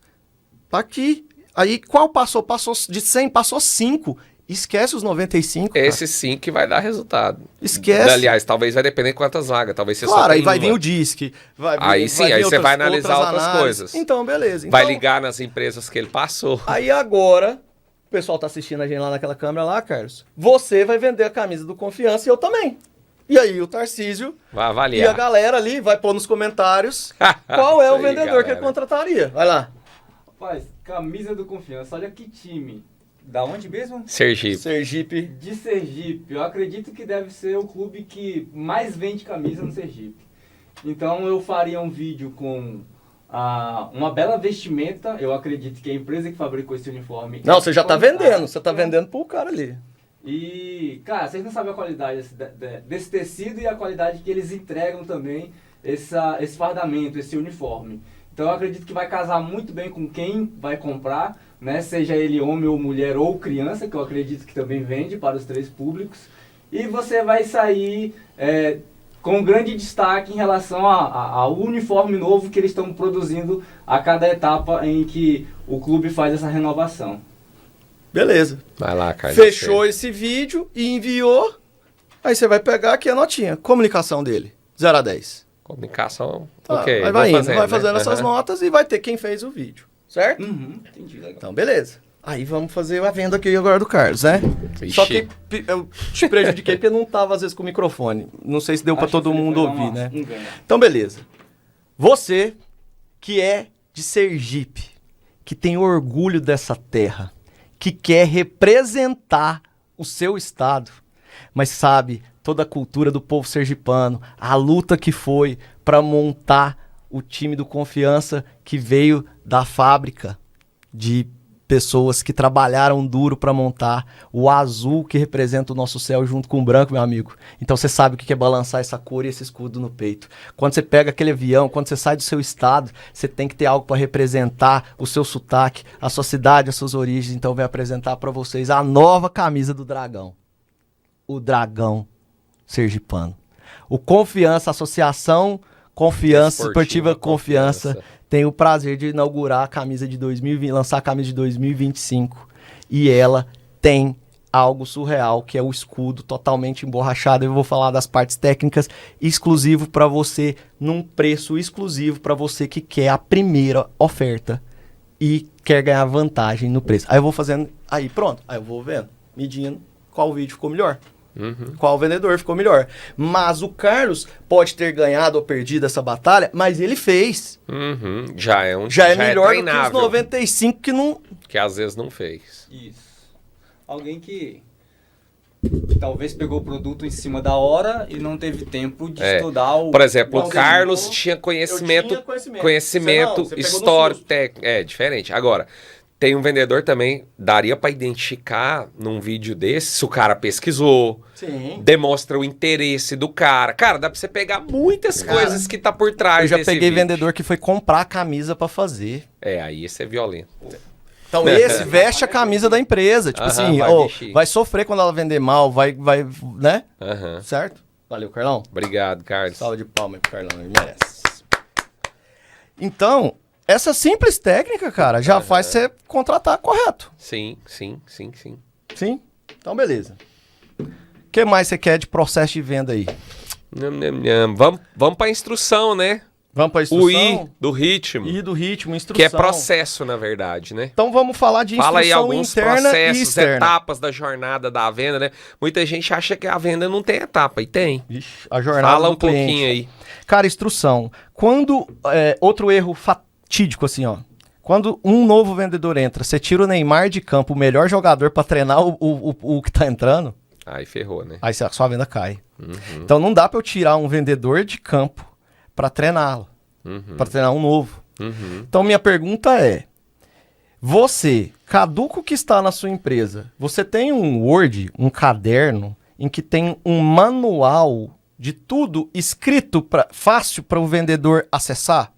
Tá aqui. Aí, qual passou? Passou de 100, passou 5. Esquece os 95, cara. Esse sim que vai dar resultado. Esquece. Aliás, talvez vai depender de quantas vagas. Talvez você só Claro, aí tenha vai uma. vir o DISC. Aí sim, aí você vai analisar outras análises. coisas. Então, beleza. Vai Então, ligar nas empresas que ele passou. Aí agora, o pessoal tá assistindo a gente lá naquela câmera lá, Carlos. Você vai vender a camisa do Confiança e eu também. E aí o Tarcísio Vai e a avaliar. galera ali vai pôr nos comentários qual é o Isso aí, vendedor que galera. ele contrataria. Vai lá. Rapaz, camisa do Confiança, olha que time. Da onde mesmo? Sergipe. Sergipe. De Sergipe. Eu acredito que deve ser o clube que mais vende camisa no Sergipe. Então eu faria um vídeo com uma bela vestimenta. Eu acredito que a empresa que fabricou esse uniforme... Não, é você já tá fantástica. vendendo. Você tá vendendo pro cara ali. E, cara, vocês não sabem a qualidade desse tecido e a qualidade que eles entregam também, esse fardamento, esse uniforme. Então eu acredito que vai casar muito bem com quem vai comprar, né? Seja ele homem ou mulher ou criança, que eu acredito que também vende para os 3 públicos. E você vai sair com um grande destaque em relação ao uniforme novo que eles estão produzindo a cada etapa em que o clube faz essa renovação. Beleza. Vai lá, cara. Fechou esse vídeo e enviou. Aí você vai pegar aqui a notinha. Comunicação dele. 0 a 10. Comunicação. Tá, Ok. aí vai indo, fazendo, vai fazendo né? essas Aham. notas e vai ter quem fez o vídeo. Certo? Entendi, legal. Então, beleza. Aí vamos fazer a venda aqui agora do Carlos, né? Vixe. Só que eu te prejudiquei porque eu não tava, às vezes, com o microfone. Não sei se deu pra Acho todo que ele mundo foi dar ouvir, né? um ganho. Então, beleza. Você, que é de Sergipe, que tem orgulho dessa terra, que quer representar o seu estado, mas sabe toda a cultura do povo sergipano, a luta que foi para montar o time do Confiança que veio da fábrica de pessoas que trabalharam duro para montar o azul que representa o nosso céu junto com o branco, meu amigo. Então você sabe o que é balançar essa cor e esse escudo no peito. Quando você pega aquele avião, quando você sai do seu estado, você tem que ter algo para representar o seu sotaque, a sua cidade, as suas origens. Então vem apresentar para vocês a nova camisa do Dragão. O Dragão Sergipano. O Confiança, Associação Confiança, Esportiva Confiança, tem o prazer de inaugurar a camisa de 2020, lançar a camisa de 2025. E ela tem algo surreal, que é o escudo totalmente emborrachado. Eu vou falar das partes técnicas, exclusivo para você, num preço exclusivo para você que quer a primeira oferta e quer ganhar vantagem no preço. Aí eu vou fazendo, aí pronto, aí eu vou vendo, medindo qual vídeo ficou melhor. Qual vendedor ficou melhor. Mas o Carlos pode ter ganhado ou perdido essa batalha, mas ele fez. Já é melhor do que treinável, os 95 que não... que às vezes não fez. Isso. Alguém que talvez pegou o produto em cima da hora e não teve tempo de estudar o... Por exemplo, Não, o Carlos não, tinha conhecimento Você não, você pegou no histórico, susto. técnico. É diferente. Agora, tem um vendedor também, daria para identificar num vídeo desse, se o cara pesquisou, Sim. demonstra o interesse do cara. Cara, dá pra você pegar muitas coisas que tá por trás Eu já desse peguei vídeo. vendedor que foi comprar a camisa pra fazer. Aí esse é violento. Então esse veste a camisa da empresa. Tipo assim, vai sofrer quando ela vender mal, vai, né? Certo? Valeu, Carlão. Obrigado, Carlos. Salve de palmas pro Carlão, ele merece. Então, essa simples técnica, cara, já faz você contratar correto. Sim. Sim? Então, beleza. O que mais você quer de processo de venda aí? Vamos pra instrução, né? Vamos pra O instrução? I do ritmo. I do ritmo, instrução. Que é processo, na verdade, né? Então vamos falar de Fala aí instrução alguns interna e processos, externa. etapas da jornada da venda, né? Muita gente acha que a venda não tem etapa, e tem. Vixe, a jornada Fala do um cliente. pouquinho aí. Cara, instrução. Quando, outro erro fatídico assim, ó. Quando um novo vendedor entra, você tira o Neymar de campo, o melhor jogador pra treinar o que tá entrando, Aí ferrou, né? aí a sua venda cai. Então não dá pra eu tirar um vendedor de campo pra treiná-lo, pra treinar um novo. Então minha pergunta é, você, caduco que está na sua empresa, você tem um Word, um caderno, em que tem um manual de tudo escrito fácil para o vendedor acessar?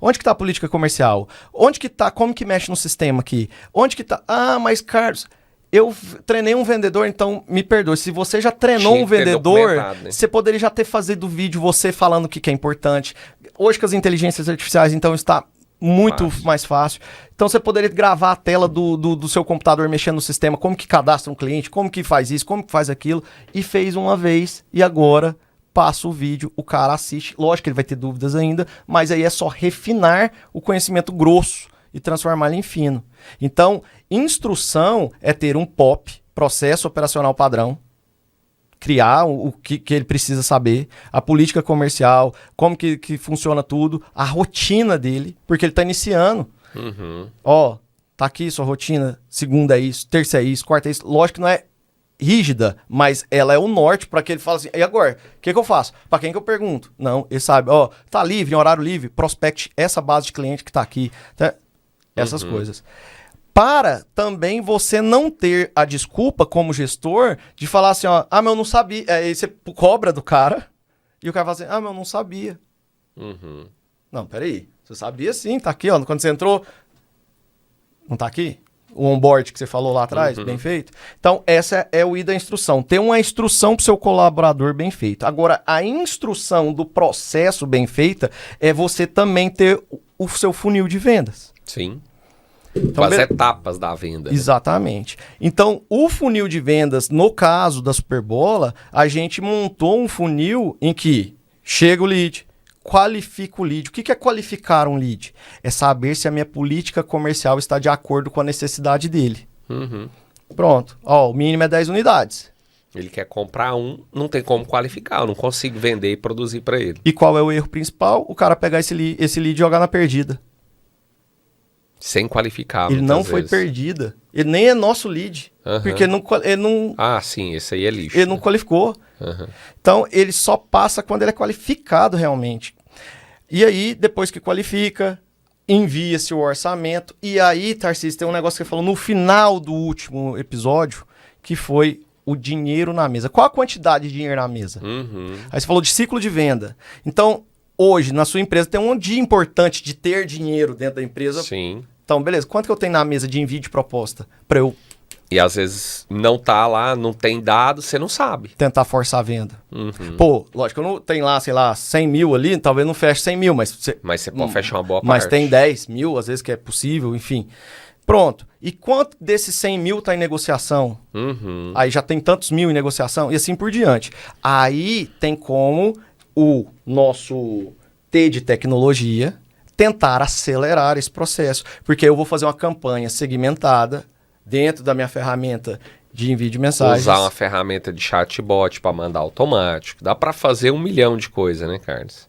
Onde que tá a política comercial? Onde que tá, como que mexe no sistema aqui? Onde que tá? Ah, mas Carlos, eu treinei um vendedor, então me perdoe. Se você já treinou Tinha um que ter vendedor, documentado, né? você poderia já ter feito vídeo você falando o que é importante. Hoje com as inteligências artificiais, então está muito mais fácil. Então você poderia gravar a tela do seu computador mexendo no sistema, como que cadastra um cliente, como que faz isso, como que faz aquilo, e fez uma vez, e agora passa o vídeo, o cara assiste. Lógico que ele vai ter dúvidas ainda, mas aí é só refinar o conhecimento grosso e transformar ele em fino. Então, instrução é ter um POP, processo operacional padrão, criar o que ele precisa saber, a política comercial, como que funciona tudo, a rotina dele, porque ele está iniciando. Ó, tá aqui sua rotina, segunda é isso, terça é isso, quarta é isso. Lógico que não é rígida, mas ela é o norte para que ele fale assim, e agora? O que eu faço? Para quem que eu pergunto? Não, ele sabe, ó, tá livre, em horário livre, prospecte essa base de cliente que tá aqui. Tá? Essas coisas. Para também você não ter a desculpa como gestor de falar assim, ó, mas eu não sabia. Aí você cobra do cara e o cara fala assim, mas eu não sabia. Não, peraí, você sabia sim, tá aqui, ó, quando você entrou, não tá aqui? O onboard que você falou lá atrás, bem feito. Então, essa é o I da instrução. Ter uma instrução para o seu colaborador bem feita. Agora, a instrução do processo bem feita é você também ter o seu funil de vendas. Sim. Então, as etapas da venda. Né? Exatamente. Então, o funil de vendas, no caso da Superbola, a gente montou um funil em que chega o lead, qualifica o lead. O que é qualificar um lead? É saber se a minha política comercial está de acordo com a necessidade dele. Pronto. Ó, o mínimo é 10 unidades. Ele quer comprar não tem como qualificar. Eu não consigo vender e produzir para ele. E qual é o erro principal? O cara pegar esse lead e jogar na perdida. Sem qualificar, ele não foi perdida. Ele nem é nosso lead. Porque ele não... Ah, sim, esse aí é lixo. Ele não qualificou. Então, ele só passa quando ele é qualificado realmente. E aí, depois que qualifica, envia-se o orçamento. E aí, Tarcísio, tem um negócio que você falou no final do último episódio, que foi o dinheiro na mesa. Qual a quantidade de dinheiro na mesa? Aí você falou de ciclo de venda. Então, hoje, na sua empresa, tem um dia importante de ter dinheiro dentro da empresa. Sim. Então, beleza. Quanto que eu tenho na mesa de envio de proposta para eu E às vezes não tá lá, não tem dado, você não sabe. tentar forçar a venda? Pô, lógico, eu não tenho lá, sei lá, 100 mil ali, talvez não feche 100 mil, mas Mas você pode fechar uma boa mas parte. tem 10 mil, às vezes que é possível, enfim. Pronto. E quanto desses 100 mil tá em negociação? Aí já tem tantos mil em negociação e assim por diante. Aí tem como o nosso T de tecnologia tentar acelerar esse processo. Porque eu vou fazer uma campanha segmentada dentro da minha ferramenta de envio de mensagens. Usar uma ferramenta de chatbot para mandar automático. Dá para fazer 1 milhão de coisas, né, Carlos?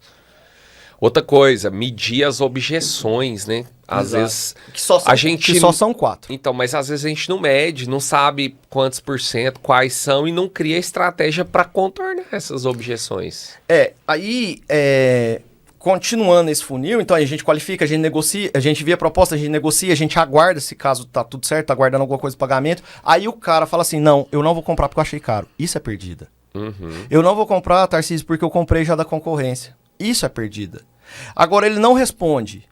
Outra coisa, medir as objeções, né? Às Exato. vezes Que só são, a gente que só são 4. Então, mas às vezes a gente não mede, não sabe quantos por cento, quais são e não cria estratégia para contornar essas objeções. Continuando esse funil, então aí a gente qualifica, a gente negocia, a gente vê a proposta, a gente negocia, a gente aguarda se caso tá tudo certo, tá aguardando alguma coisa de pagamento. Aí o cara fala assim, não, eu não vou comprar porque eu achei caro. Isso é perdida. Eu não vou comprar, Tarcísio, porque eu comprei já da concorrência. Isso é perdida. Agora ele não responde.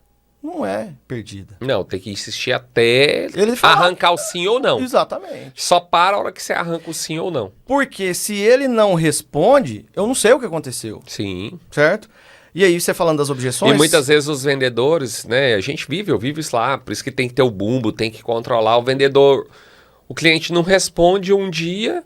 Não é perdida. Não, tem que insistir até Ele fala- arrancar o sim ou não. Exatamente. Só para a hora que você arranca o sim ou não. Porque se ele não responde, eu não sei o que aconteceu, Sim. certo? E aí você falando das objeções... E muitas vezes os vendedores, né? A gente vive, eu vivo isso lá, por isso que tem que ter o bumbo, tem que controlar o vendedor. O cliente não responde um dia,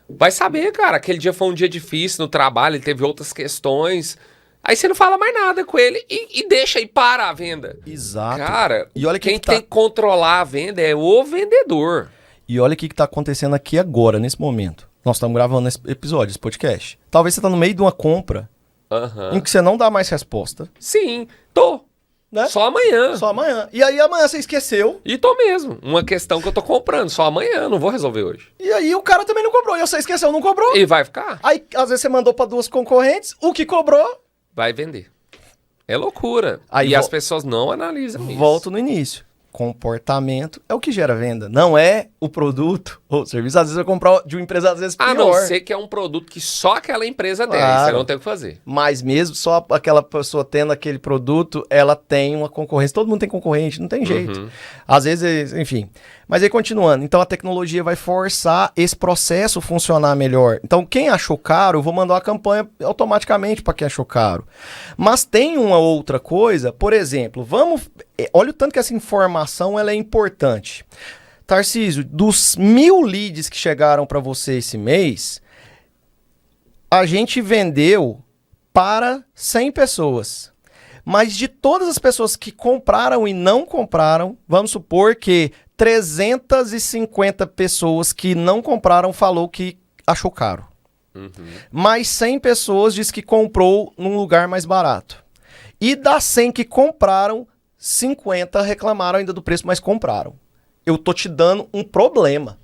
vai saber, cara, aquele dia foi um dia difícil no trabalho, ele teve outras questões. Aí você não fala mais nada com ele e deixa e para a venda. Exato. Cara, E olha quem que tá- tem que controlar a venda é o vendedor. E olha o que está acontecendo aqui agora, nesse momento. Nós estamos gravando esse episódio, esse podcast. Talvez você está no meio de uma compra Aham. em que você não dá mais resposta, Sim, tô. né? Só amanhã. Só amanhã. E aí amanhã você esqueceu, E tô mesmo. Uma questão que eu tô comprando, só amanhã, não vou resolver hoje. e aí o cara também não cobrou. E você esqueceu, não cobrou. E vai ficar? Aí, às vezes, você mandou para 2 concorrentes, o que cobrou, Vai vender. É loucura. Aí E as pessoas não analisam isso. volta no início. Comportamento é o que gera venda, não é o produto ou o serviço. Às vezes eu comprar de uma empresa, às vezes pior. A não ser que é um produto que só aquela empresa tem, Claro. você não tem o que fazer. Mas mesmo só aquela pessoa tendo aquele produto, ela tem uma concorrência. Todo mundo tem concorrente, não tem jeito. Às vezes, enfim. Mas aí continuando, então a tecnologia vai forçar esse processo funcionar melhor. Então quem achou caro, eu vou mandar uma campanha automaticamente para quem achou caro. Mas tem uma outra coisa, por exemplo, olha o tanto que essa informação ela é importante. Tarcísio, dos 1000 leads que chegaram para você esse mês, a gente vendeu para 100 pessoas. Mas de todas as pessoas que compraram e não compraram, vamos supor que 350 pessoas que não compraram falou que achou caro. Mais 100 pessoas diz que comprou num lugar mais barato. E das 100 que compraram, 50 reclamaram ainda do preço, mas compraram. Eu tô te dando um problema.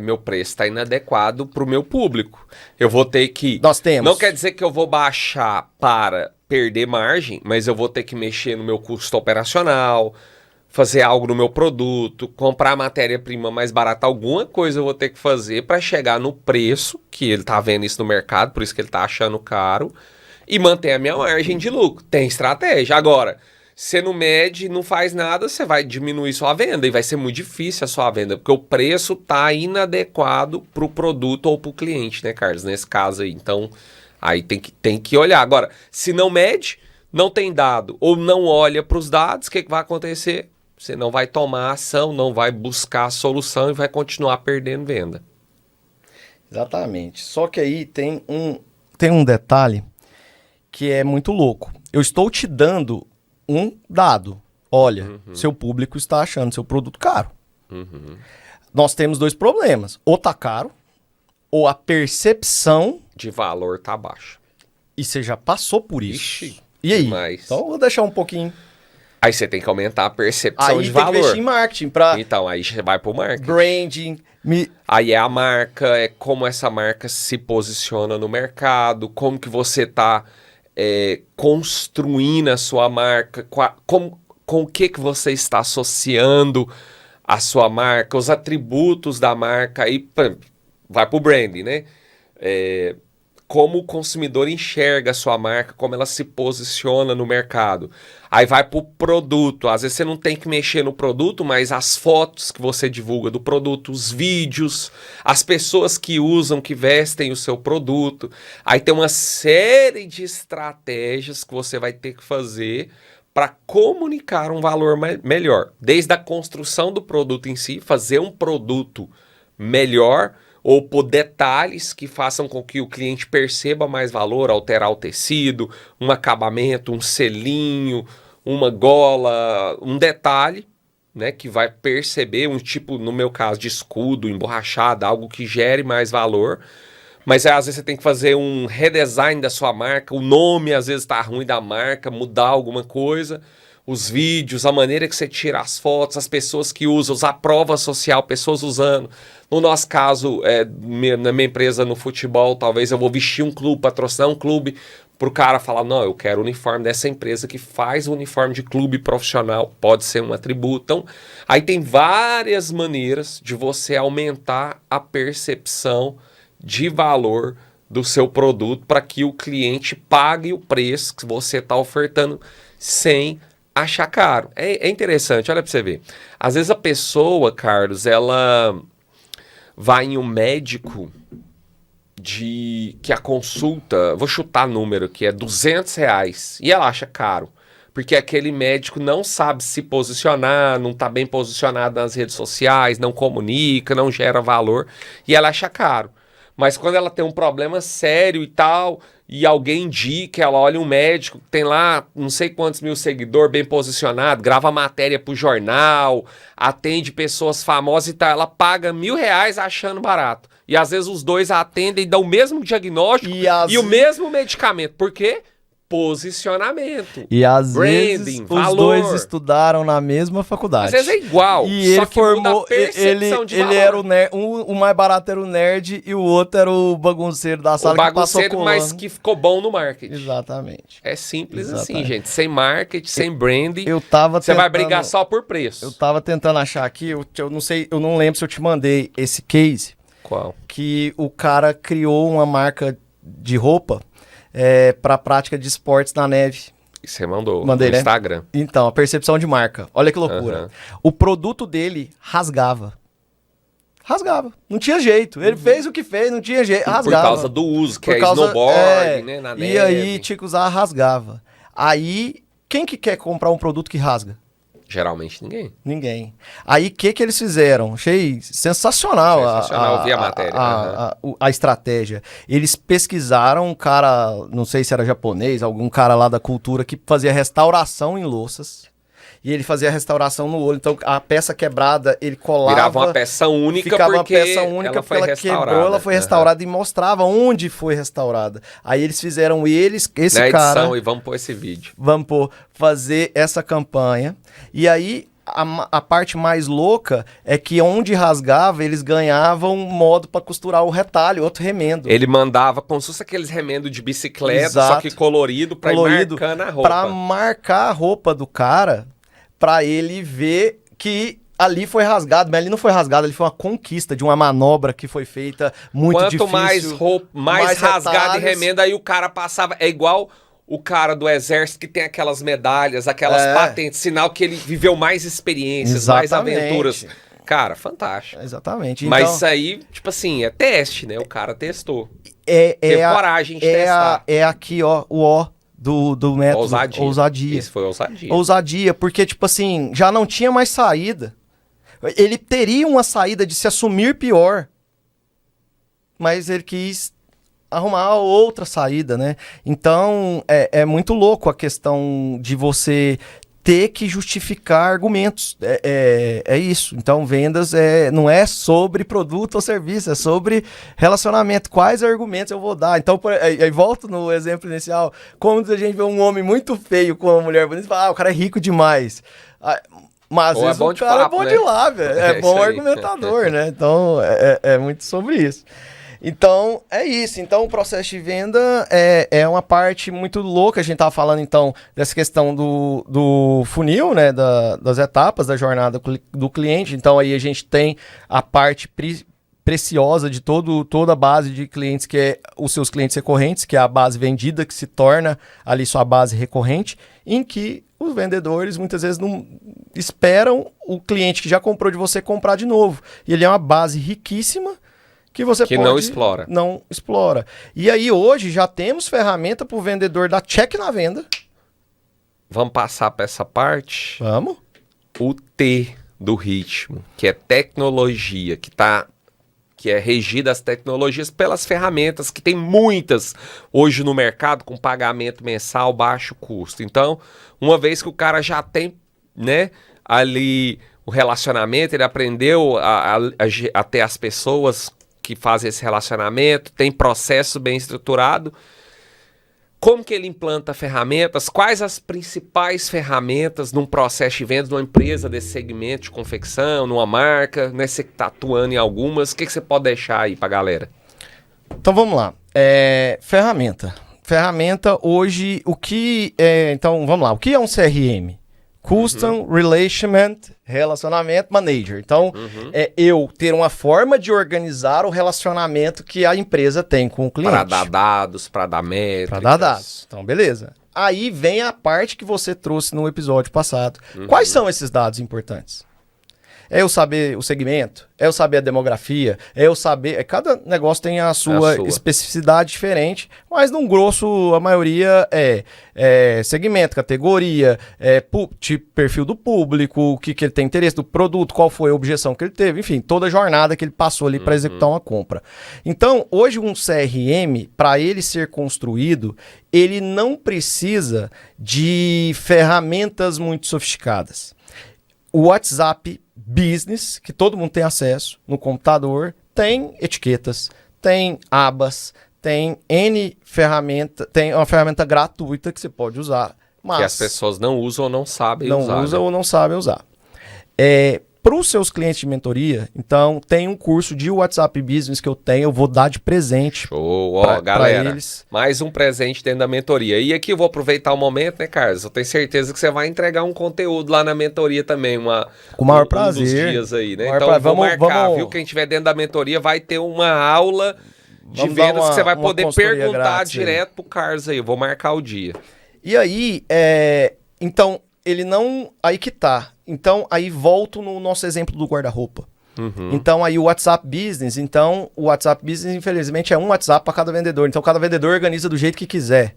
Meu preço está inadequado para o meu público. Eu vou ter que... Nós temos. Não quer dizer que eu vou baixar para perder margem, mas eu vou ter que mexer no meu custo operacional, fazer algo no meu produto, comprar matéria-prima mais barata, alguma coisa eu vou ter que fazer para chegar no preço, que ele tá vendo isso no mercado, por isso que ele tá achando caro, e manter a minha margem de lucro. Tem estratégia. Agora, você não mede, não faz nada, você vai diminuir sua venda e vai ser muito difícil a sua venda, porque o preço tá inadequado para o produto ou para o cliente, né, Carlos? Nesse caso aí. Então, aí tem que olhar. Agora, se não mede, não tem dado ou não olha para os dados, o que vai acontecer? Você não vai tomar ação, não vai buscar a solução e vai continuar perdendo venda. Exatamente. Só que aí tem um detalhe que é muito louco. Eu estou te dando um dado. Olha, seu público está achando seu produto caro. Nós temos 2 problemas. Ou tá caro, ou a percepção, De valor tá baixo. e você já passou por isso. Ixi, E aí? demais. Então eu vou deixar um pouquinho. Aí você tem que aumentar a percepção Aí de tem que valor. investir em marketing para Então, aí você vai pro marketing. branding. Aí é a marca, é como essa marca se posiciona no mercado, como que você tá construindo a sua marca, com o que você está associando a sua marca, os atributos da marca, aí vai para o branding, né? Como o consumidor enxerga a sua marca, como ela se posiciona no mercado. Aí vai para o produto. Às vezes você não tem que mexer no produto, mas as fotos que você divulga do produto, os vídeos, as pessoas que usam, que vestem o seu produto. Aí tem uma série de estratégias que você vai ter que fazer para comunicar um valor melhor. Desde a construção do produto em si, fazer um produto melhor, ou por detalhes que façam com que o cliente perceba mais valor, alterar o tecido, um acabamento, um selinho, uma gola, um detalhe, né, que vai perceber um tipo, no meu caso, de escudo, emborrachado, algo que gere mais valor. Mas às vezes você tem que fazer um redesign da sua marca, o nome às vezes está ruim da marca, mudar alguma coisa. Os vídeos, a maneira que você tira as fotos, as pessoas que usam, a prova social, pessoas usando. No nosso caso, na minha empresa no futebol, talvez eu vou vestir um clube, patrocinar um clube, para o cara falar, não, eu quero o uniforme dessa empresa que faz o uniforme de clube profissional, pode ser um atributo. Então, aí tem várias maneiras de você aumentar a percepção de valor do seu produto para que o cliente pague o preço que você está ofertando sem achar caro. É interessante, olha para você ver. Às vezes a pessoa, Carlos, ela vai em um médico que a consulta, vou chutar número, que é R$200 e ela acha caro. Porque aquele médico não sabe se posicionar, não está bem posicionado nas redes sociais, não comunica, não gera valor e ela acha caro. Mas quando ela tem um problema sério e tal, e alguém indica, ela olha um médico que tem lá não sei quantos mil seguidores, bem posicionado, grava matéria pro jornal, atende pessoas famosas e tal, ela paga R$1.000 achando barato. E às vezes os dois atendem e dão o mesmo diagnóstico e o mesmo medicamento. Por quê? Posicionamento. E às branding, vezes valor. Os dois estudaram na mesma faculdade. Às vezes é igual, e só ele que formou, muda a percepção de valor. ele era o nerd, o mais barato era o nerd e o outro era o bagunceiro da sala que passou colando. Mas que ficou bom no marketing. Exatamente. É simples Exatamente. assim, gente. Sem marketing, sem branding, você vai brigar só por preço. Eu tava tentando achar aqui, eu não sei, eu não lembro se eu te mandei esse case. Qual? Que o cara criou uma marca de roupa para prática de esportes na neve. E você mandou Mandei, no né? Instagram. Então, a percepção de marca. Olha que loucura. Uhum. O produto dele rasgava. Rasgava. Não tinha jeito. Ele fez o que fez, não tinha jeito. Rasgava. Por causa do uso, que snowboard, né? Na neve. E aí tinha que usar, rasgava. Aí, quem que quer comprar um produto que rasga? Geralmente ninguém. Ninguém. Aí, o que eles fizeram? Achei sensacional. Sensacional, vi a matéria. A estratégia. Eles pesquisaram um cara, não sei se era japonês, algum cara lá da cultura que fazia restauração em louças. E ele fazia restauração no olho. Então, a peça quebrada, ele colava... Virava uma peça única ficava porque uma peça única ela foi ela restaurada. Quebrou, ela foi restaurada e mostrava onde foi restaurada. Aí eles fizeram esse na cara... edição, e vamos pôr esse vídeo. Vamos pôr, fazer essa campanha. E aí, a parte mais louca é que onde rasgava, eles ganhavam modo para costurar o retalho, outro remendo. Ele mandava como se fosse aqueles remendos de bicicleta, Exato. Só que colorido, pra ir marcando a roupa. Pra marcar a roupa do cara, pra ele ver que ali foi rasgado, mas ali não foi rasgado, ali foi uma conquista de uma manobra que foi feita muito Quanto difícil. mais roupa, mais rasgado retalhos. e remenda, aí o cara passava... É igual o cara do exército que tem aquelas medalhas, aquelas patentes, sinal que ele viveu mais experiências, Exatamente. mais aventuras. Cara, fantástico. Exatamente. Mas Então, isso aí, tipo assim, é teste, né? O cara testou. Teve coragem de testar. É aqui, ó, o ó do método. Ousadia. Isso foi ousadia. Ousadia, porque, tipo assim, já não tinha mais saída. Ele teria uma saída de se assumir pior, mas ele quis arrumar outra saída, né? Então, é muito louco a questão de você ter que justificar argumentos. É isso. Então, vendas não é sobre produto ou serviço, é sobre relacionamento. Quais argumentos eu vou dar? Então, aí volto no exemplo inicial. Como a gente vê um homem muito feio com uma mulher bonita e fala, o cara é rico demais. Mas às vezes bom o cara papo, é bom né? de lábia, é bom isso aí. argumentador, né? Então, é muito sobre isso. Então, é isso. Então, o processo de venda é uma parte muito louca. A gente tava falando, então, dessa questão do funil, né? Das etapas da jornada do cliente. Então, aí a gente tem a parte preciosa de toda a base de clientes, que é os seus clientes recorrentes, que é a base vendida, que se torna ali sua base recorrente, em que os vendedores muitas vezes não esperam o cliente que já comprou de você comprar de novo. E ele é uma base riquíssima que você Que pode não explora. E aí hoje já temos ferramenta para o vendedor dar check na venda. Vamos passar para essa parte? Vamos. O T do ritmo, que é tecnologia, que é regida as tecnologias pelas ferramentas, que tem muitas hoje no mercado com pagamento mensal, baixo custo. Então, uma vez que o cara já tem, né, ali o relacionamento, ele aprendeu a ter as pessoas que fazem esse relacionamento, tem processo bem estruturado. Como que ele implanta ferramentas? Quais as principais ferramentas num processo de vendas de uma empresa desse segmento de confecção, numa marca, né? Você que está atuando em algumas, o que você pode deixar aí para a galera? Então vamos lá. Ferramenta. Ferramenta hoje, então vamos lá. O que é um CRM? Custom Relationment Manager. Então, é eu ter uma forma de organizar o relacionamento que a empresa tem com o cliente. Para dar dados, para dar métricas. Para dar dados. Então, beleza. Aí vem a parte que você trouxe no episódio passado. Quais são esses dados importantes? É eu saber o segmento, é eu saber a demografia, é eu saber... Cada negócio tem a sua especificidade diferente, mas num grosso a maioria é segmento, categoria, tipo, perfil do público, o que ele tem interesse do produto, qual foi a objeção que ele teve, enfim, toda a jornada que ele passou ali para executar uma compra. Então, hoje um CRM, para ele ser construído, ele não precisa de ferramentas muito sofisticadas. O WhatsApp Business, que todo mundo tem acesso no computador, tem etiquetas, tem abas, tem N ferramenta, tem uma ferramenta gratuita que você pode usar. Mas que as pessoas não usam ou não sabem usar. Não usam, né? ou não sabem usar. Para os seus clientes de mentoria, então, tem um curso de WhatsApp Business que eu vou dar de presente. Show, galera, eles. Mais um presente dentro da mentoria. E aqui eu vou aproveitar o momento, né, Carlos? Eu tenho certeza que você vai entregar um conteúdo lá na mentoria também, com o maior prazer. Dos dias aí, né? Então, vou marcar, viu? Quem estiver dentro da mentoria vai ter uma aula de vendas que você vai poder perguntar direto pro Carlos aí. Eu vou marcar o dia. E aí, então, ele não... Aí que tá. Então, aí volto no nosso exemplo do guarda-roupa. Então, aí o WhatsApp Business, infelizmente, é um WhatsApp para cada vendedor. Então, cada vendedor organiza do jeito que quiser.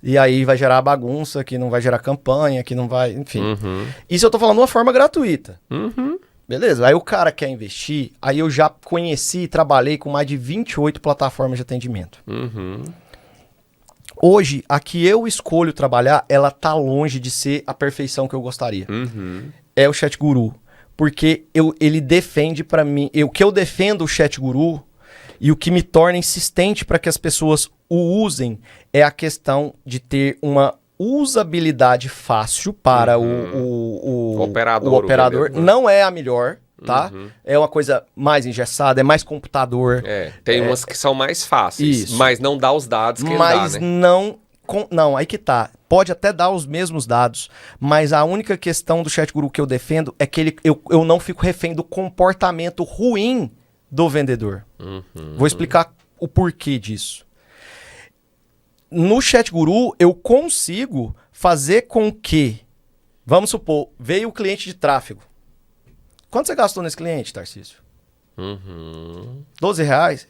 E aí vai gerar bagunça, que não vai gerar campanha, que não vai... Enfim. Isso eu tô falando de uma forma gratuita. Beleza? Aí o cara quer investir, aí eu já conheci e trabalhei com mais de 28 plataformas de atendimento. Hoje, a que eu escolho trabalhar, ela tá longe de ser a perfeição que eu gostaria. É o Chat Guru. Porque ele defende para mim... O que eu defendo o Chat Guru e o que me torna insistente para que as pessoas o usem é a questão de ter uma usabilidade fácil para o operador. Não é a melhor, tá? É uma coisa mais engessada, é mais computador. Tem umas que são mais fáceis, mas não dá os dados que ele dá, mas né? não, aí que tá. Pode até dar os mesmos dados, mas a única questão do Chat Guru que eu defendo é que eu não fico refém do comportamento ruim do vendedor. Vou explicar o porquê disso. No Chat Guru, eu consigo fazer com que, vamos supor, veio o cliente de tráfego. Quanto você gastou nesse cliente, Tarcísio? R$12?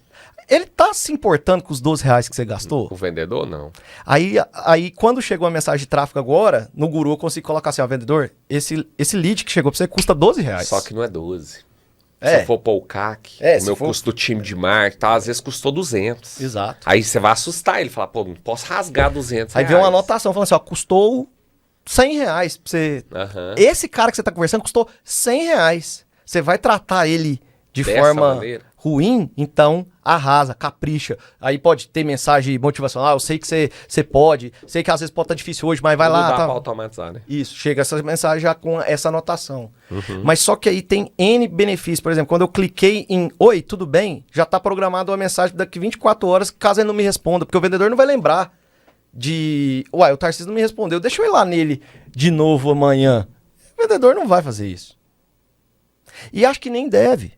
Ele tá se importando com os R$12 que você gastou? O vendedor, não. Aí, quando chegou a mensagem de tráfego agora, no Guru eu consigo colocar assim, ó, vendedor, esse lead que chegou pra você custa R$12. Só que não é 12. Se eu for pôr o CAC, o meu custo do time de marketing, tá, às vezes custou 200. Exato. Aí você vai assustar ele, falar, pô, não posso rasgar R$200. Aí vem uma anotação falando assim, ó, custou R$100 pra você... Esse cara que você tá conversando custou R$100. Você vai tratar ele de forma ruim, então arrasa, capricha. Aí pode ter mensagem motivacional, eu sei que você pode, sei que às vezes pode estar difícil hoje, mas vai Não lá. dá Tá. pra automatizar, né? Isso, chega essa mensagem já com essa anotação. Mas só que aí tem N benefícios. Por exemplo, quando eu cliquei em Oi, tudo bem? Já está programada uma mensagem daqui 24 horas, caso ele não me responda, porque o vendedor não vai lembrar o Tarcísio não me respondeu, deixa eu ir lá nele de novo amanhã. O vendedor não vai fazer isso. E acho que nem deve,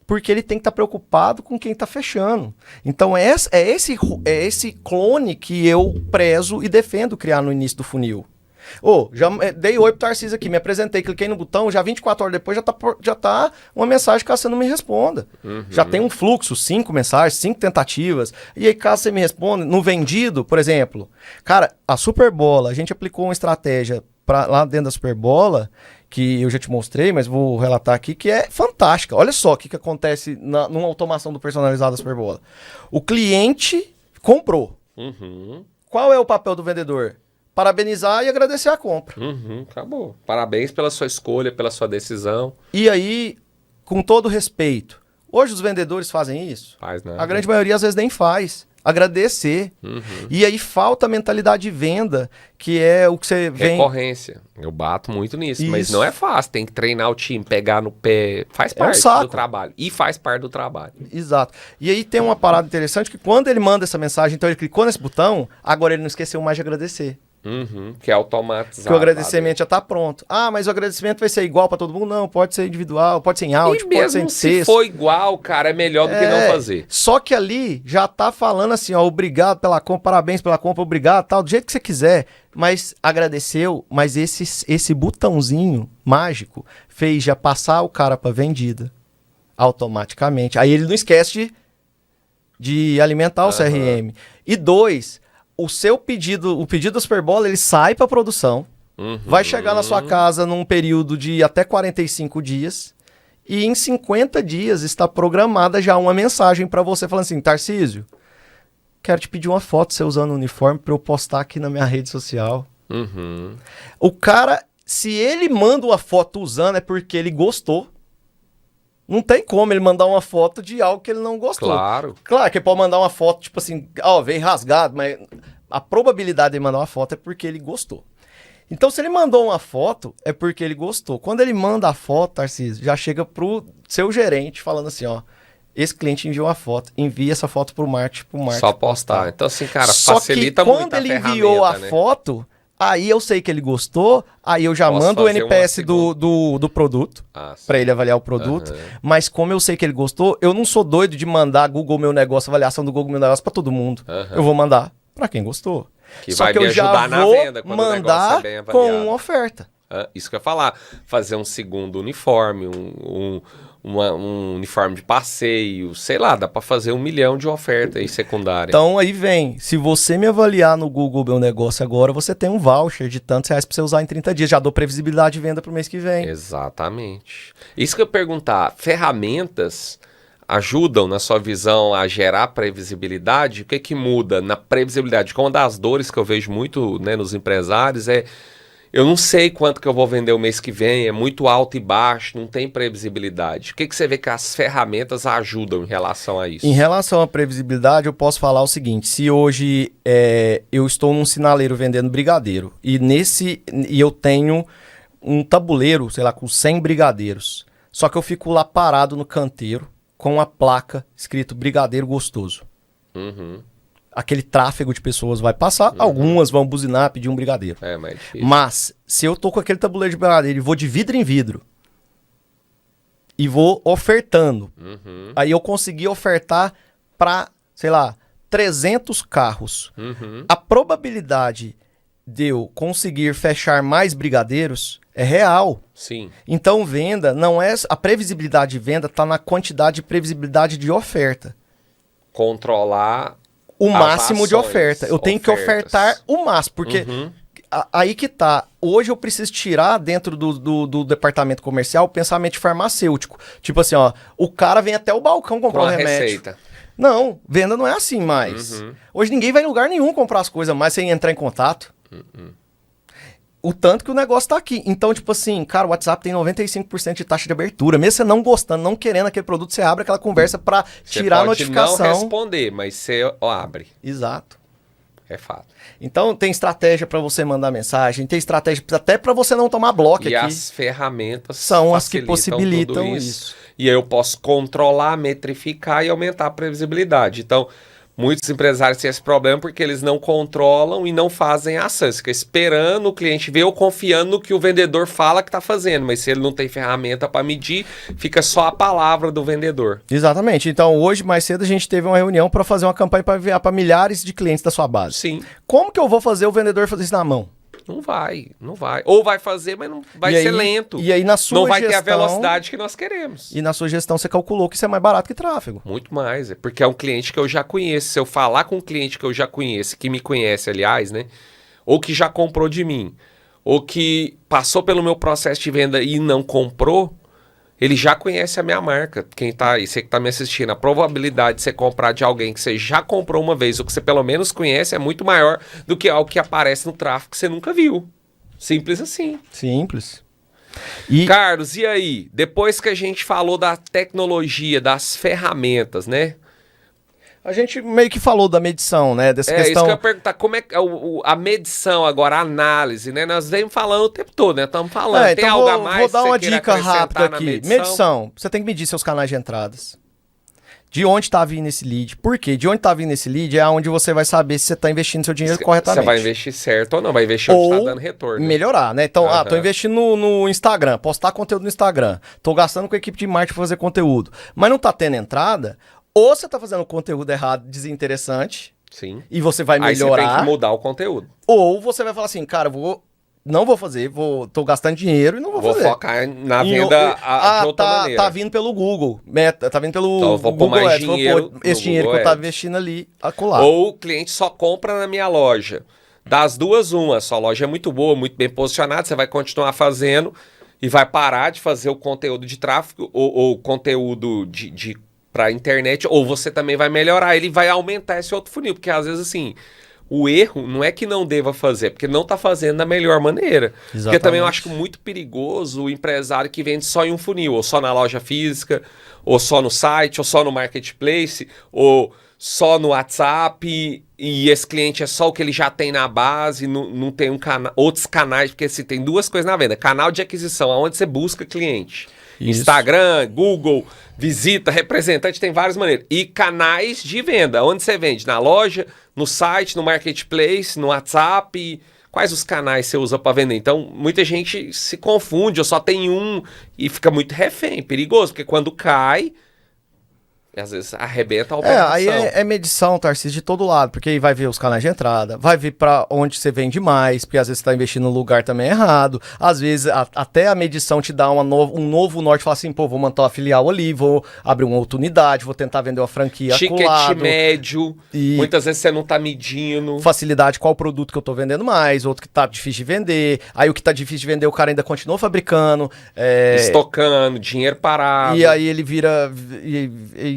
porque ele tem que estar preocupado com quem está fechando. Então é esse clone que eu prezo e defendo criar no início do funil. Já dei oi pro Tarcísio aqui, me apresentei, cliquei no botão, já 24 horas depois já tá uma mensagem caso você não me responda. Já tem um fluxo, 5 mensagens, 5 tentativas. E aí, caso você me responda, no vendido, por exemplo, cara, a Superbola, a gente aplicou uma estratégia lá dentro da Superbola, que eu já te mostrei, mas vou relatar aqui, que é fantástica. Olha só o que acontece numa automação do personalizado da Superbola. O cliente comprou. Qual é o papel do vendedor? Parabenizar e agradecer a compra. Acabou. Parabéns pela sua escolha, pela sua decisão. E aí, com todo respeito, hoje os vendedores fazem isso? Faz, né? A grande maioria às vezes nem faz. Agradecer. E aí falta a mentalidade de venda, que é o que você vem... Recorrência. Eu bato muito nisso, mas Isso. não é fácil. Tem que treinar o time, pegar no pé. Faz parte saco. do trabalho. E faz parte do trabalho. Exato. E aí tem uma parada interessante que quando ele manda essa mensagem, então ele clicou nesse botão, agora ele não esqueceu mais de agradecer. Que é automatizado. Que o agradecimento já tá pronto. Ah, mas o agradecimento vai ser igual pra todo mundo? Não, pode ser individual, pode ser em áudio, E pode ser em mesmo se texto. for igual, cara, é melhor do que não fazer. Só que ali já tá falando assim, ó, obrigado pela compra, parabéns pela compra, obrigado, tal, do jeito que você quiser. Mas agradeceu, mas esse botãozinho mágico fez já passar o cara pra vendida automaticamente. Aí ele não esquece de alimentar o CRM. E 2, o seu pedido, o pedido da Superbola, ele sai para produção, vai chegar na sua casa num período de até 45 dias e em 50 dias está programada já uma mensagem para você falando assim, Tarcísio, quero te pedir uma foto você usando o uniforme para eu postar aqui na minha rede social. O cara, se ele manda uma foto usando é porque ele gostou. Não tem como ele mandar uma foto de algo que ele não gostou. Claro. Claro que ele pode mandar uma foto, tipo assim, veio rasgado, mas a probabilidade de ele mandar uma foto é porque ele gostou. Então, se ele mandou uma foto, é porque ele gostou. Quando ele manda a foto, Tarcísio, já chega pro seu gerente falando assim, ó, esse cliente enviou uma foto, envia essa foto pro marketing. Só postar. Então, assim, cara, Só facilita que muito quando a ele ferramenta, enviou a né? foto, aí eu sei que ele gostou, aí eu já Posso mando o fazer uma NPS do produto. Sim. Pra ele avaliar o produto, mas como eu sei que ele gostou, eu não sou doido de mandar Google Meu Negócio, avaliação do Google Meu Negócio pra todo mundo. Eu vou mandar pra quem gostou. Que Só vai que me eu já ajudar na vou venda quando o negócio mandar é bem com avaliado. uma oferta. Isso que eu ia falar. Fazer um segundo uniforme, um uniforme de passeio, sei lá, dá pra fazer 1 milhão de ofertas aí secundária. Então aí vem, se você me avaliar no Google Meu Negócio agora, você tem um voucher de tantos reais pra você usar em 30 dias. Já dou previsibilidade de venda pro mês que vem. Exatamente. Isso que eu ia perguntar, ferramentas ajudam, na sua visão, a gerar previsibilidade? O que que muda na previsibilidade? Uma das dores que eu vejo muito, né, nos empresários é eu não sei quanto que eu vou vender o mês que vem, é muito alto e baixo, não tem previsibilidade. O que que você vê que as ferramentas ajudam em relação a isso? Em relação à previsibilidade, eu posso falar o seguinte, se hoje eu estou num sinaleiro vendendo brigadeiro e eu tenho um tabuleiro, sei lá, com 100 brigadeiros, só que eu fico lá parado no canteiro com a placa escrito brigadeiro gostoso. Aquele tráfego de pessoas vai passar, algumas vão buzinar, pedir um brigadeiro. Mas é difícil. Mas, se eu tô com aquele tabuleiro de brigadeiro e vou de vidro em vidro e vou ofertando, aí eu consegui ofertar para, sei lá, 300 carros. A probabilidade de eu conseguir fechar mais brigadeiros é real. Sim. Então, venda não é... A previsibilidade de venda está na quantidade de previsibilidade de oferta. Controlar o as máximo de ações, oferta. Eu tenho que ofertar o máximo, porque aí que tá. Hoje eu preciso tirar dentro do departamento comercial o pensamento farmacêutico. Tipo assim, ó, o cara vem até o balcão comprar um remédio. Receita. Não, venda não é assim mais. Hoje ninguém vai em lugar nenhum comprar as coisas mais sem entrar em contato. o tanto que o negócio tá aqui. Então, tipo assim, cara, o WhatsApp tem 95% de taxa de abertura. Mesmo você não gostando, não querendo aquele produto, você abre aquela conversa pra tirar a notificação. Você pode não responder, mas você abre. Exato. É fato. Então, tem estratégia pra você mandar mensagem, tem estratégia até pra você não tomar bloco aqui. E as ferramentas são as que possibilitam isso. E aí eu posso controlar, metrificar e aumentar a previsibilidade. Então, muitos empresários têm esse problema porque eles não controlam e não fazem ação. Eles ficam esperando o cliente ver ou confiando no que o vendedor fala que está fazendo. Mas se ele não tem ferramenta para medir, fica só a palavra do vendedor. Exatamente. Então, hoje, mais cedo, a gente teve uma reunião para fazer uma campanha para enviar para milhares de clientes da sua base. Sim. Como que eu vou fazer o vendedor fazer isso na mão? Não vai. Ou vai fazer, mas não vai ser lento. E aí, na sua não vai gestão, ter a velocidade que nós queremos. E na sua gestão, você calculou que isso é mais barato que tráfego. Muito mais. Porque é um cliente que eu já conheço. Se eu falar com um cliente que eu já conheço, que me conhece, aliás, né? Ou que já comprou de mim, ou que passou pelo meu processo de venda e não comprou, ele já conhece a minha marca. Quem tá aí, você que tá me assistindo, a probabilidade de você comprar de alguém que você já comprou uma vez ou que você pelo menos conhece é muito maior do que algo que aparece no tráfego que você nunca viu. Simples assim. Simples. Carlos, e aí? Depois que a gente falou da tecnologia, das ferramentas, né? A gente meio que falou da medição, né? Dessa questão. Isso que eu ia perguntar, como é a medição agora, a análise, né? Nós vemos falando o tempo todo, né? Estamos falando. Então tem algo a mais? Vou dar uma que você dica rápida aqui. Medição? Você tem que medir seus canais de entradas. De onde está vindo esse lead? Por quê? De onde está vindo esse lead é onde você vai saber se você está investindo seu dinheiro corretamente. Você vai investir certo ou não, vai investir onde está dando retorno. Melhorar, né? Então, tô investindo no Instagram, postar conteúdo no Instagram. Tô gastando com a equipe de marketing para fazer conteúdo. Mas não tá tendo entrada, ou você tá fazendo conteúdo errado, desinteressante. Sim. E você vai melhorar. Aí você tem que mudar o conteúdo. Ou você vai falar assim, cara, não vou fazer, tô gastando dinheiro e não vou fazer. Vou focar na venda de outra maneira. Tá vindo pelo Google, tá vindo pelo então eu vou Google pôr mais Ads, dinheiro esse dinheiro Google que eu tava Ads. investindo ali, acolá. Ou o cliente só compra na minha loja. Das duas, uma. Sua loja é muito boa, muito bem posicionada, você vai continuar fazendo e vai parar de fazer o conteúdo de tráfego ou conteúdo para internet, ou você também vai melhorar, ele vai aumentar esse outro funil, porque às vezes assim, o erro não é que não deva fazer, porque não está fazendo da melhor maneira. Exatamente. Porque também eu acho muito perigoso o empresário que vende só em um funil, ou só na loja física, ou só no site, ou só no marketplace, ou só no WhatsApp, e esse cliente é só o que ele já tem na base, não tem outros canais, porque se tem duas coisas na venda, canal de aquisição, onde você busca cliente. Isso. Instagram, Google, visita, representante, tem várias maneiras. E canais de venda, onde você vende? Na loja, no site, no marketplace, no WhatsApp. Quais os canais você usa para vender? Então, muita gente se confunde, eu só tenho um e fica muito refém, perigoso, porque quando cai, às vezes arrebenta a operação. Aí é medição, Tarcísio, de todo lado, porque aí vai ver os canais de entrada, vai ver para onde você vende mais, porque às vezes você está investindo no lugar também errado, às vezes até a medição te dá um novo norte, fala assim, pô, vou montar uma filial ali, vou abrir uma outra unidade, vou tentar vender uma franquia ticket médio, muitas vezes você não está medindo. Facilidade, qual produto que eu estou vendendo mais, outro que está difícil de vender, aí o que está difícil de vender o cara ainda continua fabricando. Estocando, dinheiro parado. E aí ele vira...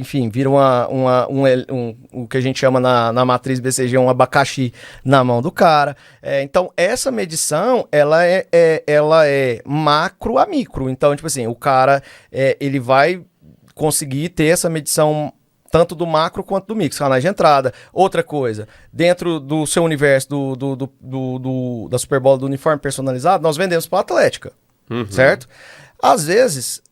Enfim, vira o que a gente chama na matriz BCG um abacaxi na mão do cara. Então, essa medição, ela é macro a micro. Então, tipo assim, o cara, ele vai conseguir ter essa medição tanto do macro quanto do micro, canais de entrada. Outra coisa, dentro do seu universo da Super Bowl do uniforme personalizado, nós vendemos para a Atlética, certo? Às vezes...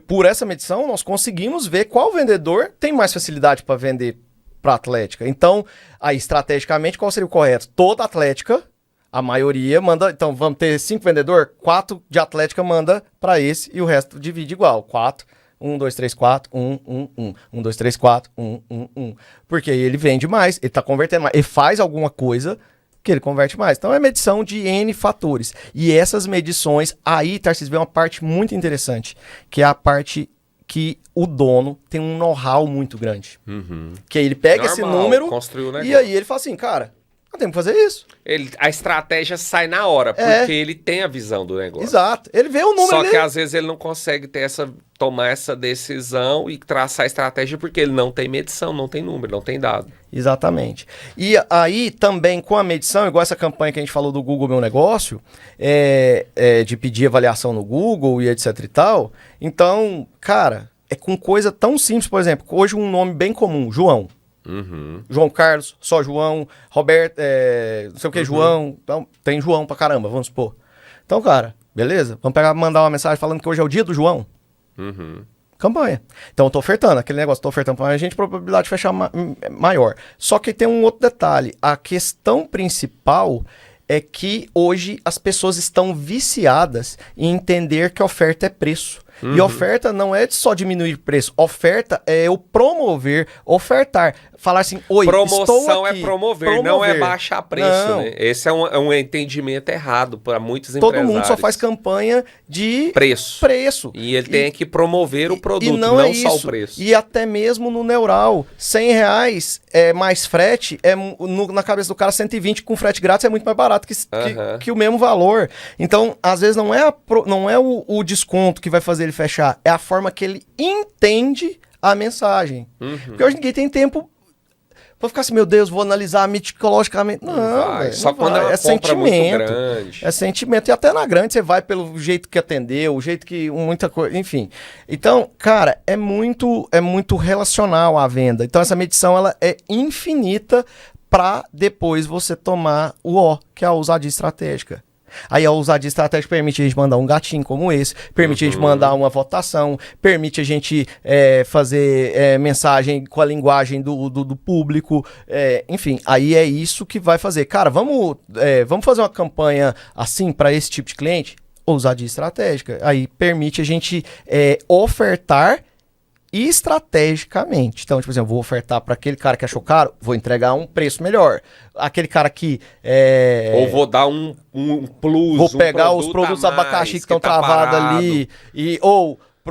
Por essa medição, nós conseguimos ver qual vendedor tem mais facilidade para vender para a Atlética. Então, aí, estrategicamente, qual seria o correto? Toda Atlética, a maioria manda... Então, vamos ter 5 vendedores, 4 de Atlética manda para esse e o resto divide igual. 4, 1, 2, 3, 4, 1, 1, 1. 1, 2, 3, 4, 1, 1, 1. Porque aí ele vende mais, ele está convertendo mais. Ele faz alguma coisa... que ele converte mais. Então é medição de N fatores. E essas medições, aí, Tarcísio, vem uma parte muito interessante, que é a parte que o dono tem um know-how muito grande. Que aí ele pega esse número e aí ele fala assim, cara, Nós temos que fazer isso. A estratégia sai na hora, porque ele tem a visão do negócio. Exato. Ele vê o número. Só que às vezes ele não consegue tomar essa decisão e traçar a estratégia porque ele não tem medição, não tem número, não tem dado. Exatamente. E aí também com a medição, igual essa campanha que a gente falou do Google Meu Negócio, de pedir avaliação no Google e etc e tal. Então, cara, é com coisa tão simples, por exemplo, hoje um nome bem comum, João. Uhum. João Carlos, só João, Roberto, não sei o que, João. Então, tem João pra caramba, vamos supor. Então, cara, beleza? Vamos mandar uma mensagem falando que hoje é o dia do João. Uhum. Campanha. Então, eu tô ofertando, aquele negócio, tô ofertando pra gente, probabilidade de fechar maior. Só que tem um outro detalhe. A questão principal é que hoje as pessoas estão viciadas em entender que oferta é preço. Uhum. E oferta não é só diminuir preço. Oferta é eu promover, ofertar. Falar assim, oi, promoção estou aqui. É promover, não é baixar preço. Não. Né? Esse é um entendimento errado para muitos Todo empresários. mundo só faz campanha de preço. E ele tem que promover o produto, não só o preço. E até mesmo no Neural, R$100 mais frete, na cabeça do cara 120 com frete grátis é muito mais barato que o mesmo valor. Então, às vezes não é o desconto que vai fazer ele fechar, é a forma que ele entende a mensagem. Uhum. Porque hoje ninguém tem tempo pra ficar assim, meu Deus, vou analisar meticulosamente. Não, véio, só quando é uma compra muito grande. É sentimento. E até na grande você vai pelo jeito que atendeu, o jeito que muita coisa, enfim. Então, cara, é muito relacional à venda. Então essa medição ela é infinita para depois você tomar que é a ousadia estratégica. Aí a ousadia estratégica permite a gente mandar um gatinho como esse, permite a gente mandar uma votação, permite a gente fazer mensagem com a linguagem do público, enfim, aí é isso que vai fazer. Cara, vamos fazer uma campanha assim para esse tipo de cliente? Ousadia estratégica. Aí permite a gente ofertar estrategicamente. Então, tipo assim, eu vou ofertar para aquele cara que achou caro, vou entregar um preço melhor. Aquele cara que... Ou vou dar um plus, vou pegar os produtos abacaxi que estão travados ali,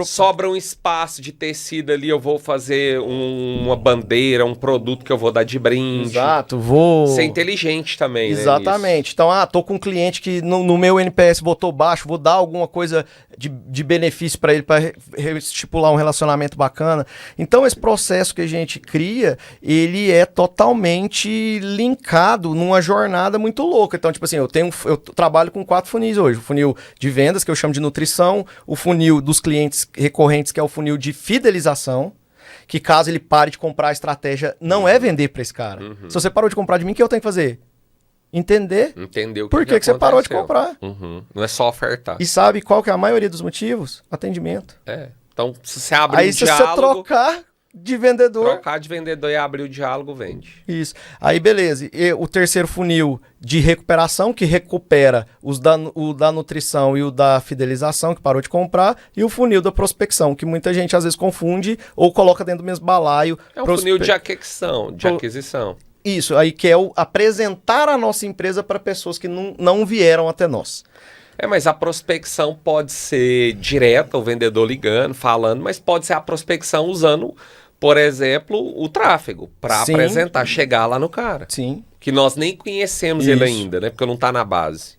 sobra um espaço de tecido ali, eu vou fazer uma bandeira, um produto que eu vou dar de brinde. Exato, vou... Ser inteligente também, exatamente. Né, então, tô com um cliente que no meu NPS botou baixo, vou dar alguma coisa de benefício para ele, para estipular um relacionamento bacana. Então, esse processo que a gente cria, ele é totalmente linkado numa jornada muito louca. Então, tipo assim, eu trabalho com 4 funis hoje. O funil de vendas, que eu chamo de nutrição, o funil dos clientes recorrentes, que é o funil de fidelização, que caso ele pare de comprar, a estratégia não é vender para esse cara. Se você parou de comprar de mim, o que eu tenho que fazer? Entender o por que você parou de comprar. Não é só ofertar. E sabe qual que é a maioria dos motivos? Atendimento. Então, se você abre aí, se você trocar de vendedor... e abrir o diálogo, vende. Isso. Aí, beleza. E o terceiro funil de recuperação, que recupera o da nutrição e o da fidelização, que parou de comprar, e o funil da prospecção, que muita gente às vezes confunde ou coloca dentro do mesmo balaio. É um funil de aquisição. Isso, aí que é apresentar a nossa empresa para pessoas que não vieram até nós. Mas a prospecção pode ser direta, o vendedor ligando, falando, mas pode ser a prospecção usando, por exemplo, o tráfego, para apresentar, chegar lá no cara. Sim. Que nós nem conhecemos ele ainda, né? Porque não está na base.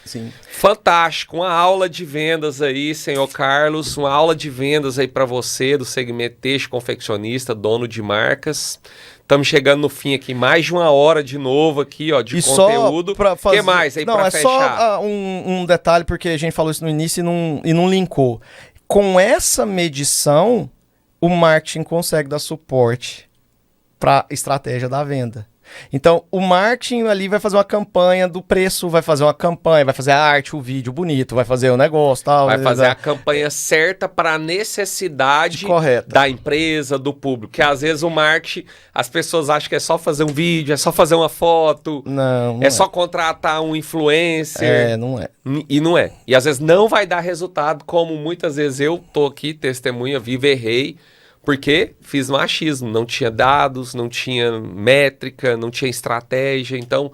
Sim. Fantástico, uma aula de vendas aí, senhor Carlos, uma aula de vendas aí para você do segmento têxtil confeccionista, dono de marcas. Estamos chegando no fim aqui, mais de 1 hora de novo aqui, ó, de conteúdo. O que mais aí para fechar? Só um detalhe, porque a gente falou isso no início e não linkou. Com essa medição, o marketing consegue dar suporte para a estratégia da venda. Então, o marketing ali vai fazer uma campanha do preço, vai fazer uma campanha, vai fazer a arte, o vídeo bonito, vai fazer o negócio, tal. Vai fazer a campanha certa para a necessidade da empresa, do público. Que às vezes o marketing, as pessoas acham que é só fazer um vídeo, é só fazer uma foto, não é só contratar um influencer. Não é. E não é. E às vezes não vai dar resultado, como muitas vezes eu tô aqui, testemunha, vivo, errei. Porque fiz machismo, não tinha dados, não tinha métrica, não tinha estratégia. Então,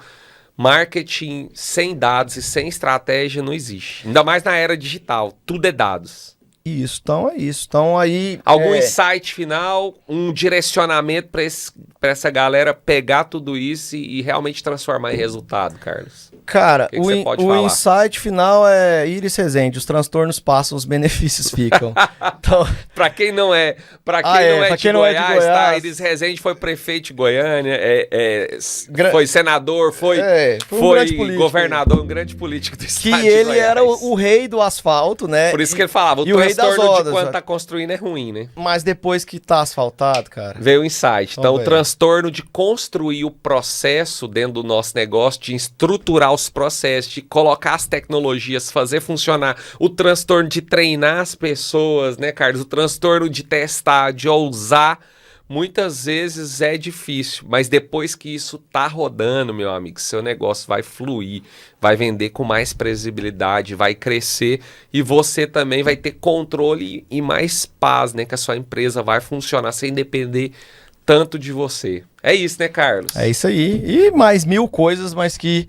marketing sem dados e sem estratégia não existe. Ainda mais na era digital, tudo é dados. Isso, então é isso. Então aí... Algum insight final, um direcionamento para essa galera pegar tudo isso e realmente transformar em resultado, Carlos? Cara, que você pode o falar? insight final é Iris Rezende, os transtornos passam, os benefícios ficam. Então, Pra quem não é, pra de quem não é de Goiás, tá? Goiás. Iris Rezende foi prefeito de Goiânia, Gra- foi senador, foi um grande político, governador, um grande político do que estado de ele Goiás. era o rei do asfalto, né? Por isso que ele falava, o e o rei das transtorno de rodas, quando ó. tá construindo é ruim, né? Mas depois que tá asfaltado, cara... Veio o insight. Então, o velho. transtorno de construir o processo dentro do nosso negócio, de estruturar os processos, de colocar as tecnologias, fazer funcionar. O transtorno de treinar as pessoas, né, Carlos? O transtorno de testar, de ousar. Muitas vezes é difícil, mas depois que isso tá rodando, meu amigo, seu negócio vai fluir, vai vender com mais previsibilidade, vai crescer e você também vai ter controle e mais paz, né? Que a sua empresa vai funcionar sem depender tanto de você. É isso, né, Carlos? É isso aí. E mais 1000 coisas, mas que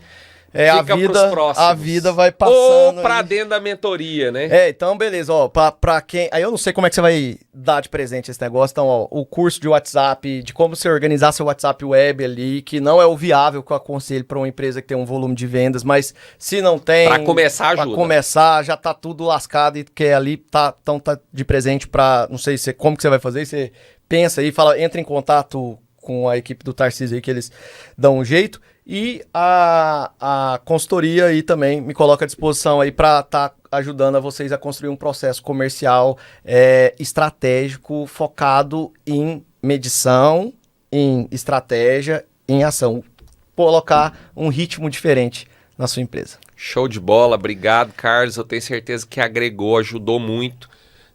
Fica pros próximos. a vida vai passando. Ou pra aí. dentro da mentoria, né? Então beleza, ó, pra quem... Aí eu não sei como é que você vai dar de presente esse negócio, então, ó, o curso de WhatsApp, de como você organizar seu WhatsApp web ali, que não é o viável que eu aconselho pra uma empresa que tem um volume de vendas, mas se não tem... Pra começar, ajuda. Pra começar, já tá tudo lascado e quer ali, então tá de presente pra... Não sei como que você vai fazer, você pensa aí, entra em contato com a equipe do Tarcísio aí, que eles dão um jeito. E a consultoria aí também me coloca à disposição aí para estar ajudando a vocês a construir um processo comercial estratégico focado em medição, em estratégia, em ação. Colocar um ritmo diferente na sua empresa. Show de bola, obrigado, Carlos. Eu tenho certeza que agregou, ajudou muito,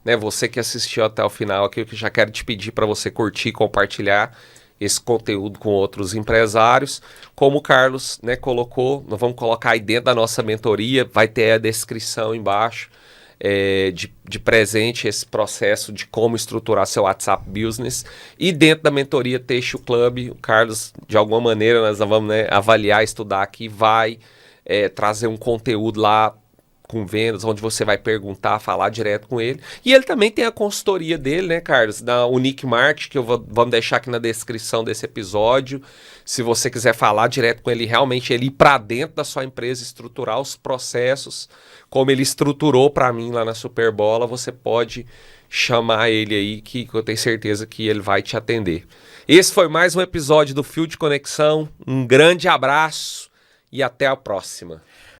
né? Você que assistiu até o final aqui, eu já quero te pedir para você curtir e compartilhar esse conteúdo com outros empresários. Como o Carlos, né, colocou, nós vamos colocar aí dentro da nossa mentoria, vai ter a descrição embaixo de presente esse processo de como estruturar seu WhatsApp Business. E dentro da mentoria Teixo Club, o Carlos, de alguma maneira, nós vamos, né, avaliar, estudar aqui, vai trazer um conteúdo lá com vendas, onde você vai perguntar, falar direto com ele. E ele também tem a consultoria dele, né, Carlos? Da Unique Market, que vamos deixar aqui na descrição desse episódio. Se você quiser falar direto com ele, realmente ele ir para dentro da sua empresa, estruturar os processos, como ele estruturou para mim lá na Superbola, você pode chamar ele aí, que eu tenho certeza que ele vai te atender. Esse foi mais um episódio do Fio de Conexão. Um grande abraço e até a próxima.